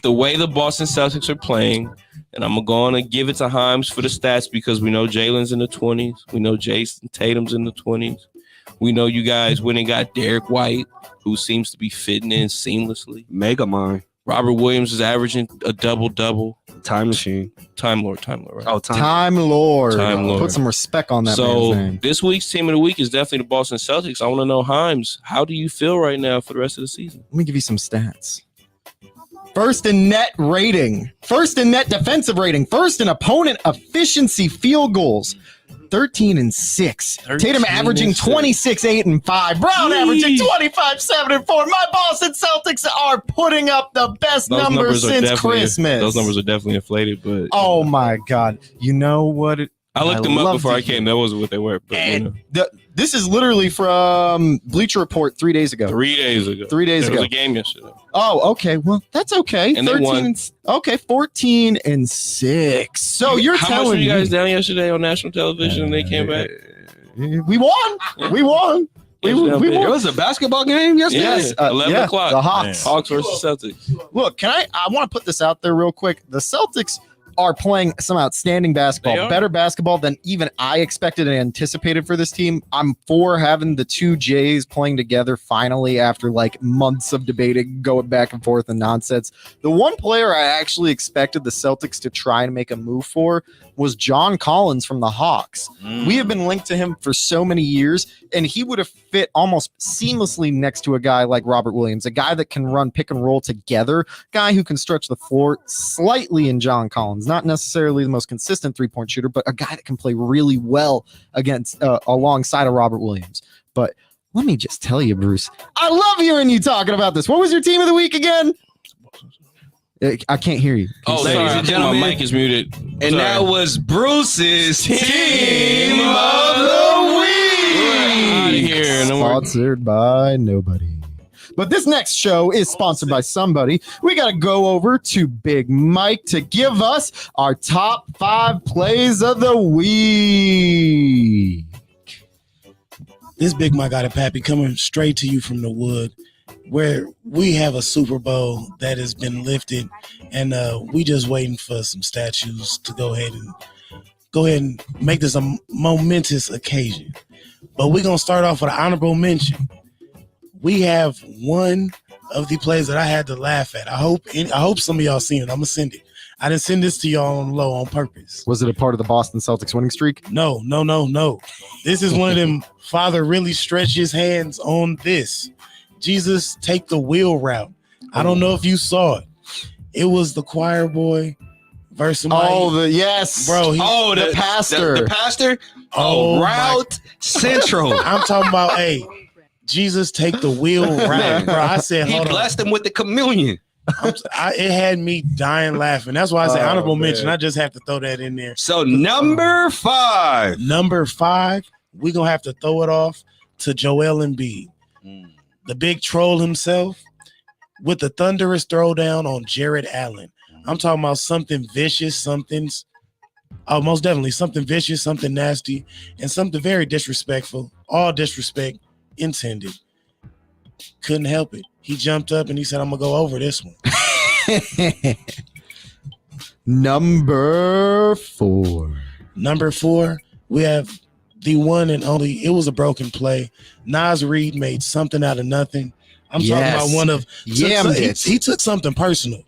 the way the Boston Celtics are playing, and I'm gonna give it to Himes for the stats because we know Jalen's in the 20s. We know Jason Tatum's in the 20s. We know you guys went and got Derek White, who seems to be fitting in seamlessly. Mega Mind. Robert Williams is averaging a double-double. Time Machine. Time Lord, right? Oh, Time Lord. Time Lord. Put some respect on that man's name. So this week's Team of the Week is definitely the Boston Celtics. I want to know, Himes, how do you feel right now for the rest of the season? Let me give you some stats. First in net rating. First in net defensive rating. First in opponent efficiency field goals. 13-6. Tatum averaging 26-8-5. Brown averaging 25-7-4. My Boston Celtics are putting up the best numbers since Christmas. Those numbers are definitely inflated, but oh my God! You know what? I looked them up before I came. That wasn't what they were. But, and this is literally from Bleacher Report 3 days ago. 3 days ago. 3 days ago. There was a game yesterday. Oh, okay. Well, that's okay. And they won. 14-6. So you're How telling much were you guys me down yesterday on national television and they came back? we won. We won. We won. There was a basketball game yesterday. Yes, 11 o'clock. The Hawks. Hawks versus Celtics. Look, I want to put this out there real quick. The Celtics are playing some outstanding basketball, better basketball than even I expected and anticipated for this team. I'm for having the two Jays playing together finally after like months of debating, going back and forth and nonsense. The one player I actually expected the Celtics to try and make a move for was John Collins from the Hawks. We have been linked to him for so many years, and he would have fit almost seamlessly next to a guy like Robert Williams, a guy that can run pick and roll together, guy who can stretch the floor slightly in John Collins, not necessarily the most consistent three-point shooter, but a guy that can play really well against alongside of Robert Williams. But let me just tell you, Bruce, I love hearing you talking about this. What was your team of the week again? I can't hear you. Ladies and gentlemen, my mic is muted. And that was Bruce's Team of the Week. Sponsored by nobody. But this next show is sponsored by somebody. We got to go over to Big Mike to give us our top 5 plays of the week. This Big Mike got a pappy coming straight to you from the wood, where we have a Super Bowl that has been lifted, and we just waiting for some statues to go ahead and make this a momentous occasion. But we're gonna start off with an honorable mention. We have one of the plays that I had to laugh at. I hope some of y'all seen it. I'm gonna send it. I didn't send this to y'all on low on purpose. Was it a part of the Boston Celtics winning streak? No. This is one of them. Father really stretched his hands on this. Jesus take the wheel route. I don't know if you saw it. It was the choir boy versus somebody. Bro. The pastor. The pastor. Route Central. I'm talking about, hey, Jesus take the wheel route, bro. I said, he blessed him with the communion. It had me dying laughing. That's why I said honorable mention. I just have to throw that in there. So number 5. Number 5, we're gonna have to throw it off to Joel Embiid. The big troll himself, with the thunderous throwdown on Jared Allen. I'm talking about something vicious, most definitely something vicious, something nasty, and something very disrespectful. All disrespect intended. Couldn't help it. He jumped up and he said, I'm going to go over this one. Number 4. Number 4, we have the one and only, it was a broken play. Nas Reed made something out of nothing. I'm talking about one of, he took something personal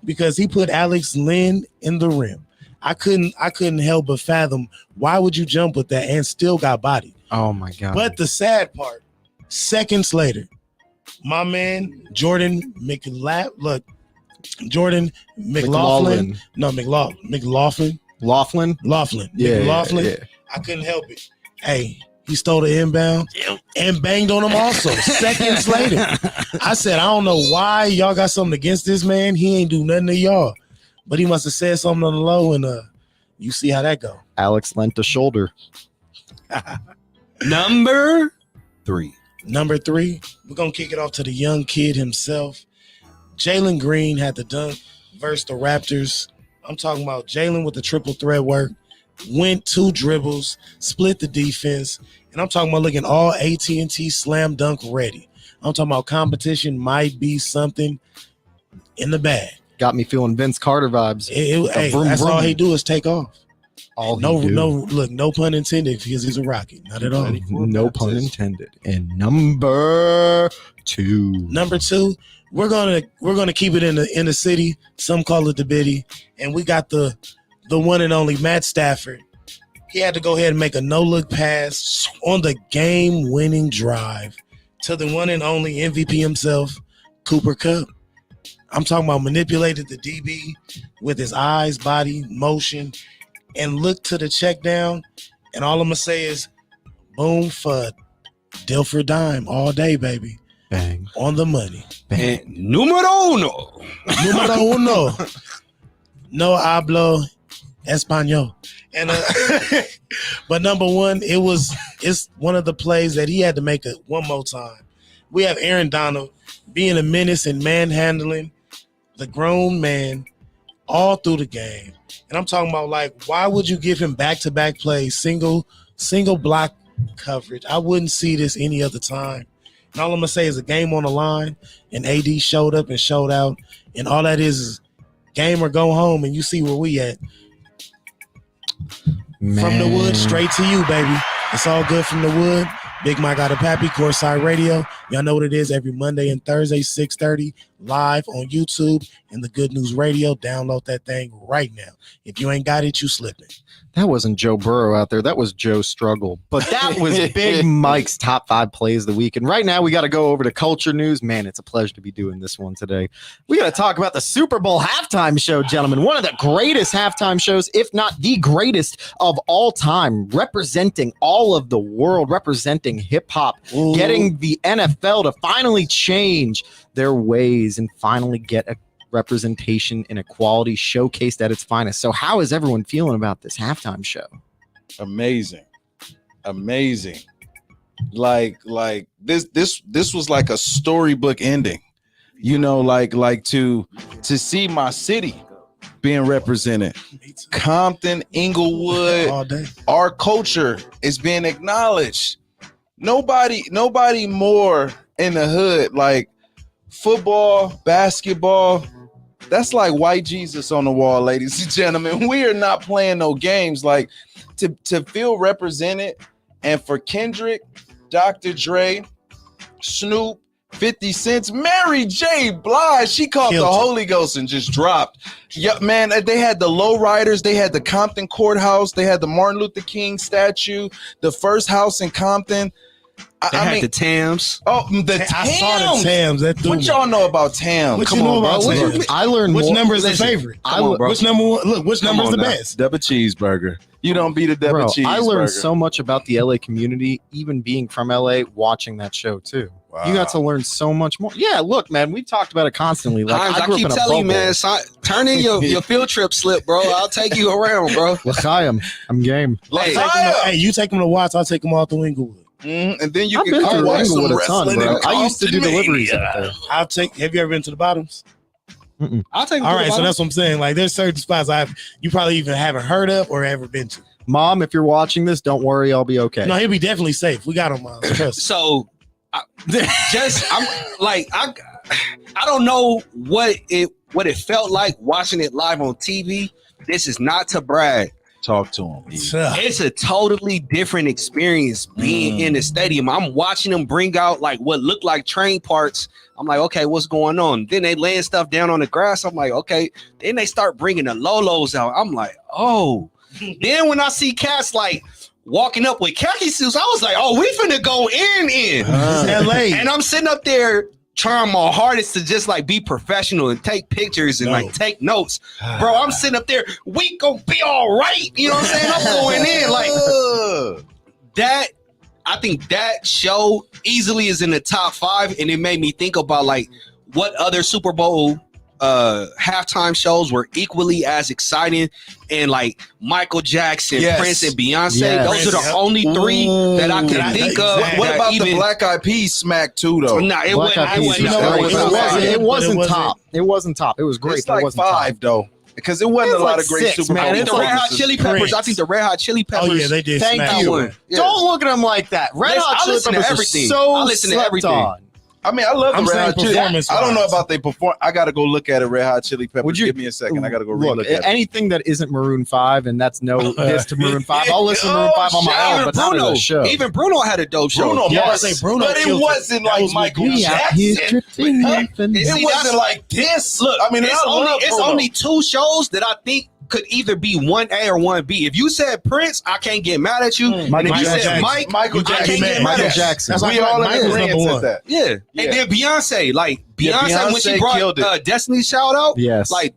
because he put Alex Lynn in the rim. I couldn't help but fathom, why would you jump with that and still got bodied? Oh my God. But the sad part, seconds later, my man, Jordan McLaughlin. Yeah. I couldn't help it. Hey, he stole the inbound and banged on him also. Seconds later, I said, I don't know why y'all got something against this man. He ain't do nothing to y'all, but he must have said something on the low, and you see how that go. Alex lent a shoulder. Number 3. Number 3, we're going to kick it off to the young kid himself. Jalen Green had the dunk versus the Raptors. I'm talking about Jalen with the triple threat work, went 2 dribbles, split the defense, and I'm talking about looking all AT&T slam dunk ready. I'm talking about competition might be something in the bag. Got me feeling Vince Carter vibes. That's all he do is take off. No pun intended because he's a Rocket. Not at all. No pun intended. And number 2. Number 2, we're gonna keep it in the city. Some call it the Biddy, and we got the one and only Matt Stafford. He had to go ahead and make a no-look pass on the game-winning drive to the one and only MVP himself, Cooper Kupp. I'm talking about manipulated the DB with his eyes, body, motion, and look to the check down, and all I'm going to say is, boom, FUD. Deal for dime all day, baby. Bang. On the money. Bang. And numero uno. No hablo español. And but number one, it's one of the plays that he had to make it one more time. We have Aaron Donald being a menace and manhandling the grown man all through the game. And I'm talking about, like, why would you give him back-to-back plays, single block coverage? I wouldn't see this any other time. And all I'm going to say is a game on the line, and AD showed up and showed out, and all that is game or go home, and you see where we at. Man. From the wood straight to you, baby. It's all good from the wood. Big Mike out of Pappy, Courtside Radio. Y'all know what it is every Monday and Thursday, 6:30, live on YouTube and the Good News Radio. Download that thing right now. If you ain't got it, you slipping. That wasn't Joe Burrow out there. That was Joe Struggle. But that was Big Mike's top 5 plays of the week. And right now we got to go over to culture news. Man, it's a pleasure to be doing this one today. We got to talk about the Super Bowl halftime show, gentlemen. One of the greatest halftime shows, if not the greatest of all time, representing all of the world, representing hip hop, getting the NFL to finally change their ways and finally get a representation and equality showcased at its finest. So how is everyone feeling about this halftime show? Amazing. Like this was like a storybook ending, you know, like to see my city being represented. Compton, Inglewood, All day. our culture is being acknowledged. Nobody more in the hood, like football, basketball. That's like white Jesus on the wall, ladies and gentlemen. We are not playing no games. Like to feel represented, and for Kendrick, Dr. Dre, Snoop, 50 Cent, Mary J. Blige, she caught the Holy Ghost and just dropped. Yeah, man, they had the lowriders, they had the Compton Courthouse, they had the Martin Luther King statue, the first house in Compton. I mean, the Tams. Oh, the Tams. I saw the Tams. That threw What me. y'all know about Tams? What you know about Tams? I learned Which more. number is the favorite? Which number one? Look, which number is the best? Double cheeseburger. You don't beat a double cheeseburger. I learned so much about the LA community, even being from LA, watching that show too. Wow. You got to learn so much more. Yeah, look, man, we've talked about it constantly. Like, I keep telling you, man, turn in your field trip slip, bro. I'll take you around, bro. L'chaim, I'm game. Hey, you take them to Watts, I'll take them all through Inglewood. And then you I've can been come through watch Inglewood some a ton, wrestling. bro. I used to do deliveries up there. Have you ever been to the Bottoms? I'll take you. All right, so that's what I'm saying. Like, there's certain spots you probably even haven't heard of or ever been to. Mom, if you're watching this, don't worry, I'll be okay. No, he'll be definitely safe. We got him, Mom. Trust. So, I don't know what it felt like watching it live on TV. This is not to brag. Talk to him. It's a totally different experience being in the stadium. I'm watching them bring out like what looked like train parts. I'm like, okay, what's going on? Then they laying stuff down on the grass. I'm like, okay. Then they start bringing the Lolos out. I'm like, oh. Then when I see cats like walking up with khaki suits, I was like, oh, we finna go in. LA. And I'm sitting up there trying my hardest to just like be professional and take pictures and like take notes. Bro, I'm sitting up there, we gonna be all right. You know what I'm saying? I'm going in like that. I think that show easily is in the top 5, and it made me think about like what other Super Bowl halftime shows were equally as exciting, and like Michael Jackson, Prince, and Beyonce. Yes. Those are the only 3 that I can think of. What about the Black Eyed Peas smack too, though? Nah, it wasn't top. It wasn't top. It was great. It's like it wasn't 5 top. though, because it wasn't It's a lot like of great 6, Super man. Bowl. It's The Red Hot performances. Chili Peppers. I think the Red Hot Chili Peppers. Oh yeah, they did. Thank smack you. one. Yeah. Don't look at them like that. Red Listen, Hot I Chili listen to Peppers are everything. so I listen to slept everything. on. I mean, I love the I'm Red saying Hot Chili. performance I don't know wise. about they perform. I got to go look at it. Red Hot Chili Peppers. Would you- Give me a second. I got to go Look, relook at it. anything that isn't Maroon 5, and that's no diss to Maroon 5. I'll listen to Maroon 5 on my own, but not as a show. Even Bruno had a dope show. Bruno Yeah, I Mars, say Bruno but it killed it. wasn't That like was Michael with me. Jackson. See, It wasn't that's- like this. Look, I mean, it's only 2 shows that I think could either be 1A or 1B. If you said Prince, I can't get mad at you. And Michael if you said Jackson. I Michael can't Jackson. get mad Michael at you. Jackson. That's We like all in Michael's agreement number at one. that. Yeah. Yeah. And then Beyonce, like Yeah, Beyonce when she Beyonce killed brought it. Destiny's Child out, Yes. like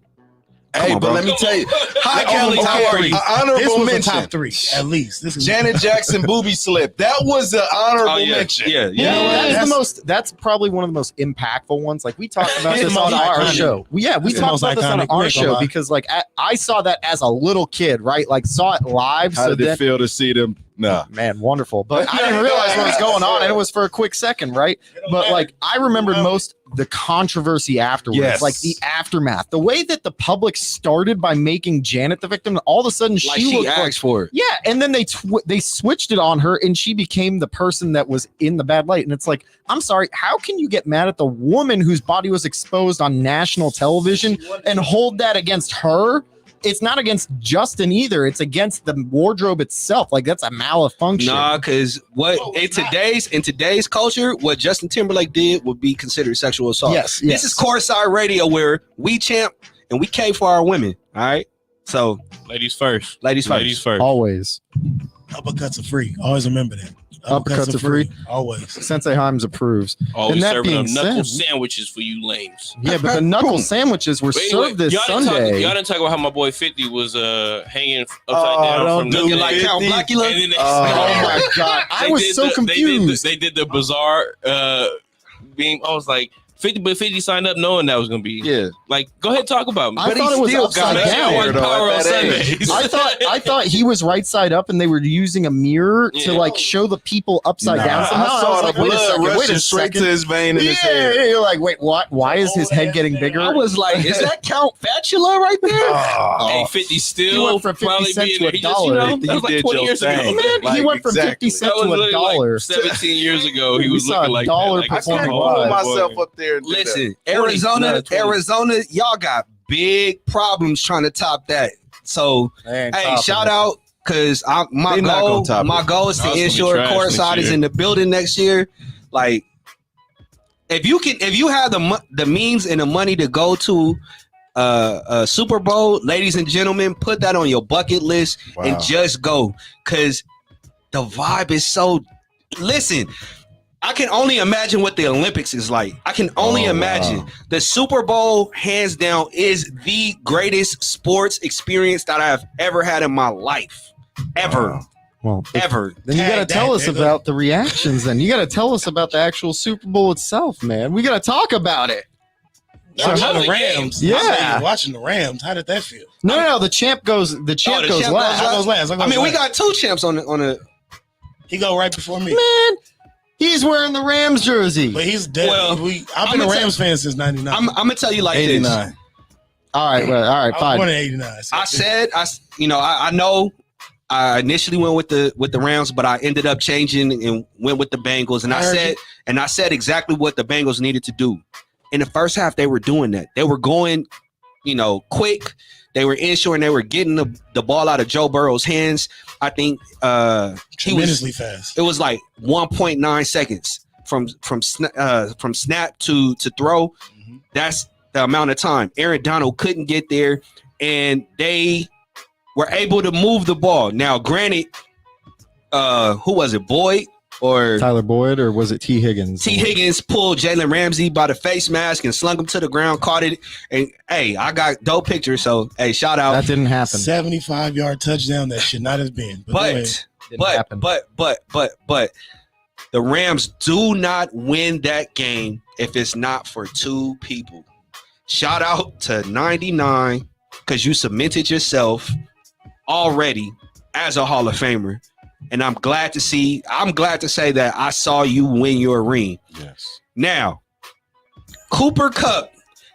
Hey, but let me tell you, Hi, Kelly. Top three. An honorable This was mention. a top three, at least. This is Janet Jackson booby slip. That was an honorable yeah, mention. yeah, Yeah, that's probably one of the most impactful ones. Like we talked about It's this the on most our iconic. show. We talked It's the about most this on iconic. our We ain't gonna show lie. because like I saw that as a little kid, right? Like saw it live. How So did it then, feel to see them? Nah. man, wonderful. But I didn't realize what was going on, and it was for a quick second, right? But like I remembered most the controversy afterwards, Yes. like the aftermath, the way that the public started by making Janet the victim. All of a sudden, Like she she looked like asked for it. yeah, and then they switched it on her, and she became the person that was in the bad light. And it's like, I'm sorry, how can you get mad at the woman whose body was exposed on national television and hold that against her? It's not against Justin either. It's against the wardrobe itself. Like that's a malfunction. Nah, because what in today's culture, what Justin Timberlake did would be considered sexual assault. Yes, This is Courtside Radio where we champ and we came for our women. All right. So Ladies first. ladies first. Ladies first. Always. uppercuts are free. Always remember that. Uppercuts are free. Always. Sensei Himes approves. Always And that serving being them knuckle said- sandwiches for you lames. Yeah, but the knuckle sandwiches were Wait, served this y'all didn't Sunday. y'all didn't talk about how my boy 50 was hanging upside Oh, down don't from do Looking it. Like Count 50. Blackula. And then they, Oh my god, I they was did so the- confused. They did the bizarre beam. I was like, 50, but 50 signed up knowing that was gonna be. Yeah. Like, go ahead, talk about me. I thought it was upside got down. weirdo Power at on that age. Sundays. I thought he was right side up, and they were using a mirror to Yeah. like show the people upside down. Somehow. I saw was the like, wait a blood second, wait rushing a straight to second. his vein in his head. Yeah, you're like, wait, what? Why is his head getting bigger? I was like, is that Count Fatula right there? Oh, Hey, 50 He still went from 50 probably cent being to there. a He just, dollar. that You was like did 20 your years thing. ago. Man, he Like, went from 50 exactly. cent That was to a literally dollar. like 17 years ago. He We was saw looking a like dollar that. I performing can't live. pull myself up there. And do that. Listen, 20, Arizona, y'all got big problems trying to top that. So, hey, shout out because my They not goal gonna top it. is to That's gonna be ensure trash Courtside next is year. in the building next year. Like, if you have the means and the money to go to a Super Bowl, ladies and gentlemen, put that on your bucket list and just go because the vibe is so. Listen, I can only imagine what the Olympics is like. I can only imagine. The Super Bowl, hands down, is the greatest sports experience that I have ever had in my life. Ever. Well, Ever. then you got to Tag tell that, us nigga. about the reactions. Then you got to tell us about the actual Super Bowl itself, man. We got to talk about it. Watching how the the Rams. Yeah. I saw you watching the Rams. How did that feel? No. The champ goes. The champ the goes champ last. goes I goes last. I mean, we got two champs on the. He go right before me. Man, he's wearing the Rams jersey. But he's dead. Well, I've been a I'ma Rams fan since '99. I'm gonna tell you like this. 89. All right, all right, I was fine. born in '89. So I said I know I initially went with the Rams, but I ended up changing and went with the Bengals. And I heard I said exactly what the Bengals needed to do. In the first half, they were doing that. They were going, quick. They were ensuring they were getting the ball out of Joe Burrow's hands. I think tremendously fast. it was like 1.9 seconds from snap to throw. Mhm. That's the amount of time. Aaron Donald couldn't get there, and they were able to move the ball. Now, granted, who was it, Boyd or Tyler Boyd, or was it T. Higgins? T. Higgins pulled Jalen Ramsey by the face mask and slung him to the ground, caught it, and hey, I got dope pictures. So hey, shout out. That didn't happen. 75-yard touchdown that should not have been. But go ahead. Didn't happen. But the Rams do not win that game if it's not for two people. Shout out to 99 because you cemented yourself already as a Hall of Famer. And I'm glad to say that I saw you win your ring. Yes. Now, Cooper Kupp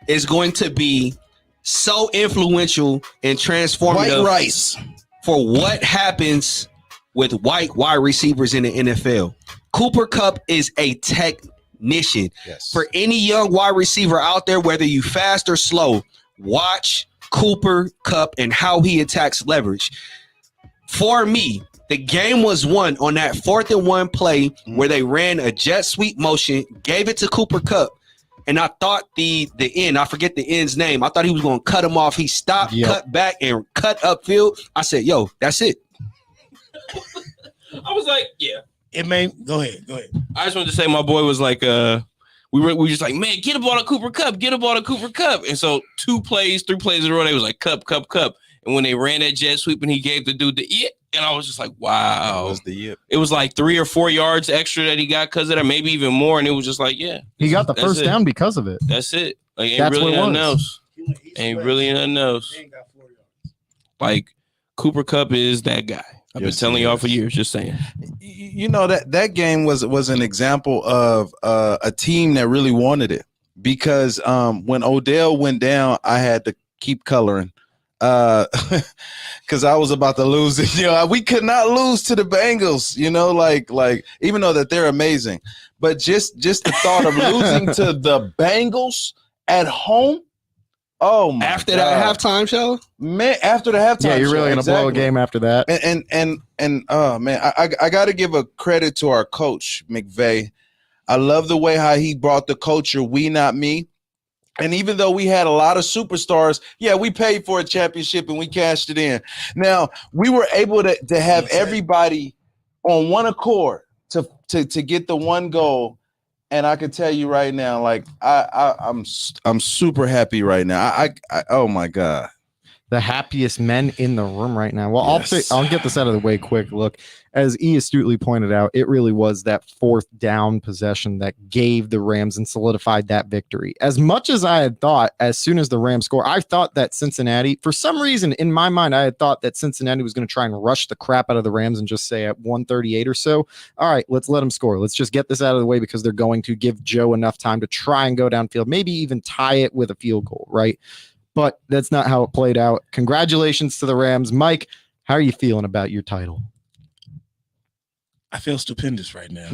is going to be so influential and transformative White rice. for what happens with white wide receivers in the NFL. Cooper Kupp is a technician. Yes. For any young wide receiver out there, whether you fast or slow, watch Cooper Kupp and how he attacks leverage. For me, the game was won on that 4th and 1 play where they ran a jet sweep motion, gave it to Cooper Kupp. And I thought the end, I forget the end's name. I thought he was going to cut him off. He stopped, cut back, and cut upfield. I said, yo, that's it. I was like, yeah. It may go ahead. I just wanted to say my boy was like, we were just like, man, get a ball to Cooper Kupp, get a ball to Cooper Kupp. And so 3 plays in a row, they was like Kupp. And when they ran that jet sweep and he gave the dude the it, and I was just like, wow. What was the yip? It was like 3 or 4 yards extra that he got because of that, maybe even more. And it was just like, yeah. He got the first down because of it. That's it. Like, ain't That's really what it nothing was. else. Ain't really nothing else. He ain't got 4 yards. Like, Cooper Kupp is that guy. I've been telling y'all for years, just saying. You know, that game was an example of a team that really wanted it, because when Odell went down, I had to keep coloring because I was about to lose it. You know, we could not lose to the Bengals, you know, like even though that they're amazing, but just the thought of losing to the Bengals at home. Oh my After God. that halftime show, Man, after the halftime, Yeah, you're really gonna blow a game after that. And oh man, I got to give a credit to our coach McVay. I love the way how he brought the culture, we not me. And even though we had a lot of superstars, yeah, we paid for a championship and we cashed it in. Now we were able to have everybody on one accord to get the one goal. And I can tell you right now, like I'm super happy right now. I oh my God. The happiest men in the room right now. Well, Yes. I'll get this out of the way quick. Look, as E astutely pointed out, it really was that 4th down possession that gave the Rams and solidified that victory. As much as I had thought, as soon as the Rams score, I thought that Cincinnati, for some reason in my mind, I had thought that Cincinnati was going to try and rush the crap out of the Rams and just say at 138 or so, all right, let's let them score. Let's just get this out of the way because they're going to give Joe enough time to try and go downfield, maybe even tie it with a field goal, right? But that's not how it played out. Congratulations to the Rams. Mike, how are you feeling about your title? I feel stupendous right now.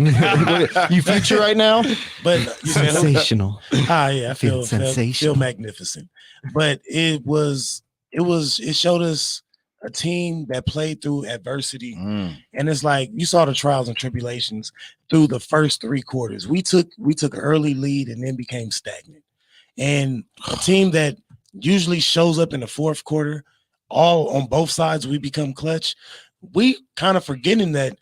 You future right now? But Sensational. yeah, I feel sensational. magnificent. But it showed us a team that played through adversity. And it's like you saw the trials and tribulations through the first 3 quarters. We took an early lead and then became stagnant. And a team that usually shows up in the 4th quarter, all on both sides, we become clutch. We kind of forgetting that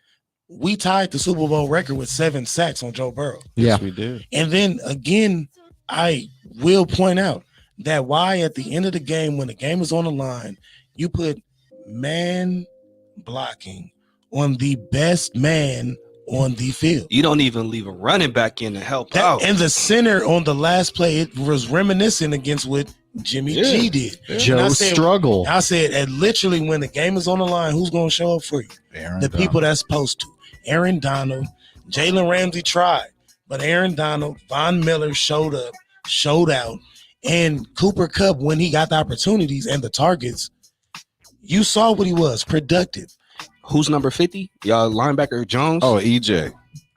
we tied the Super Bowl record with 7 sacks on Joe Burrow. Yeah, we did. And then again, I will point out that why at the end of the game, when the game is on the line, you put man blocking on the best man on the field. you don't even leave a running back in to help out. And the center on the last play, it was reminiscent against what Jimmy G did. Joe struggle. I said, and literally when the game is on the line, who's going to show up for you? The people that's supposed to. Aaron Donald, Jalen Ramsey tried, but Aaron Donald, Von Miller showed up, showed out, and Cooper Kupp, when he got the opportunities and the targets, you saw what he was, productive. Who's number 50? Y'all linebacker Jones? Oh, EJ.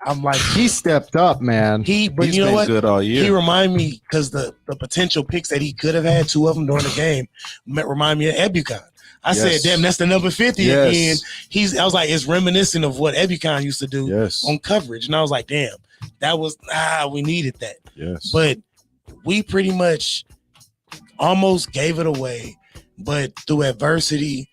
I'm like, He stepped up, man. but He's you know been what? good all year. He remind me because the potential picks that he could have had, 2 of them during the game, remind me of Ebukon. I said, damn, that's the number 50 again. I was like, it's reminiscent of what Ebukon used to do on coverage. And I was like, damn, that was, we needed that. Yes. But we pretty much almost gave it away. But through adversity,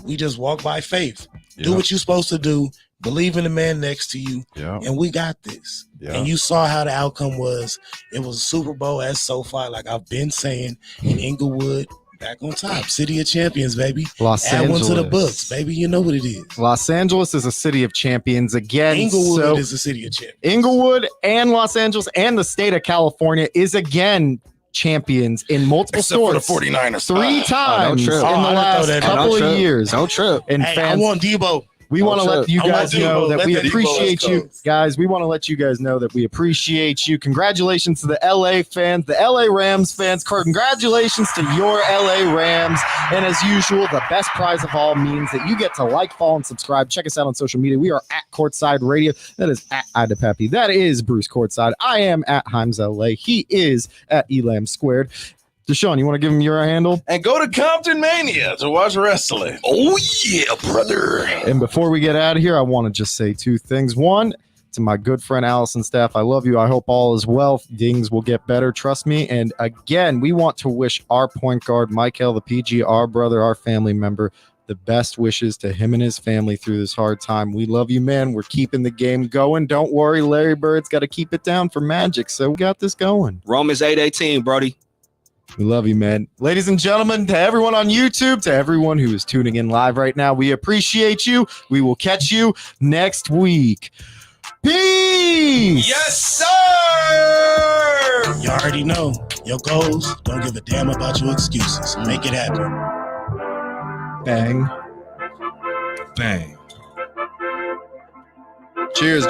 we just walk by faith. Do what you're supposed to do. Believe in the man next to you. And we got this. And you saw how the outcome was. It was a Super Bowl at SoFi, like I've been saying, in Inglewood. Back on top, City of Champions, baby. Add one to the books, baby. You know what it is. Los Angeles is a city of champions again. Inglewood is a city of champions. Inglewood and Los Angeles and the state of California is again champions in multiple sports. For the 49ers. 3 times in the last couple of years. Don't trip. And Hey, I fans, want Debo. we want to let you guys know that we appreciate you. Codes. Guys, we want to let you guys know that we appreciate you. Congratulations to the LA fans, the LA Rams fans. Congratulations to your LA Rams. And as usual, the best prize of all means that you get to like, follow, and subscribe. Check us out on social media. We are at Courtside Radio. That is at Ida Pepe. That is Bruce Courtside. I am at Himes LA. He is at Elam Squared. Deshaun, you want to give him your handle? And go to Compton Mania to watch wrestling. Oh, yeah, brother. And before we get out of here, I want to just say 2 things. One, to my good friend Allison Staff, I love you. I hope all is well. Things will get better. Trust me. And again, we want to wish our point guard, Michael, the PG, our brother, our family member, the best wishes to him and his family through this hard time. We love you, man. We're keeping the game going. Don't worry, Larry Bird's got to keep it down for Magic, so we got this going. Romans 8:18, Brody. We love you, man. Ladies and gentlemen, to everyone on YouTube, to everyone who is tuning in live right now, we appreciate you. We will catch you next week. Peace! Yes, sir! You already know. Your goals, don't give a damn about your excuses. Make it happen. Bang. Bang. Cheers.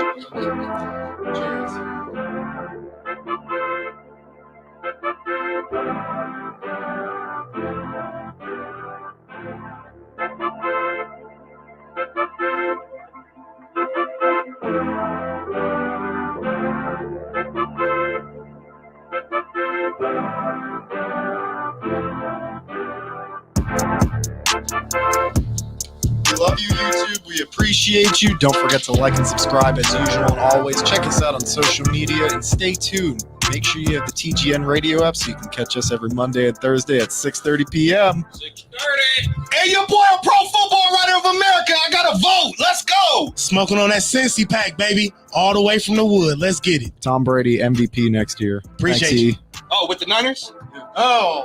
We love you, YouTube. We appreciate you. Don't forget to like and subscribe as usual. And always check us out on social media and stay tuned. Make sure you have the TGN Radio App so you can catch us every Monday and Thursday at 6:30 p.m. 6:30. Hey, your boy, a Pro Football Writer of America. I got to vote. Let's go. Smoking on that Cincy pack, baby. All the way from the wood. Let's get it. Tom Brady, MVP next year. Appreciate Thanks, E. you. Oh, with the Niners? Oh.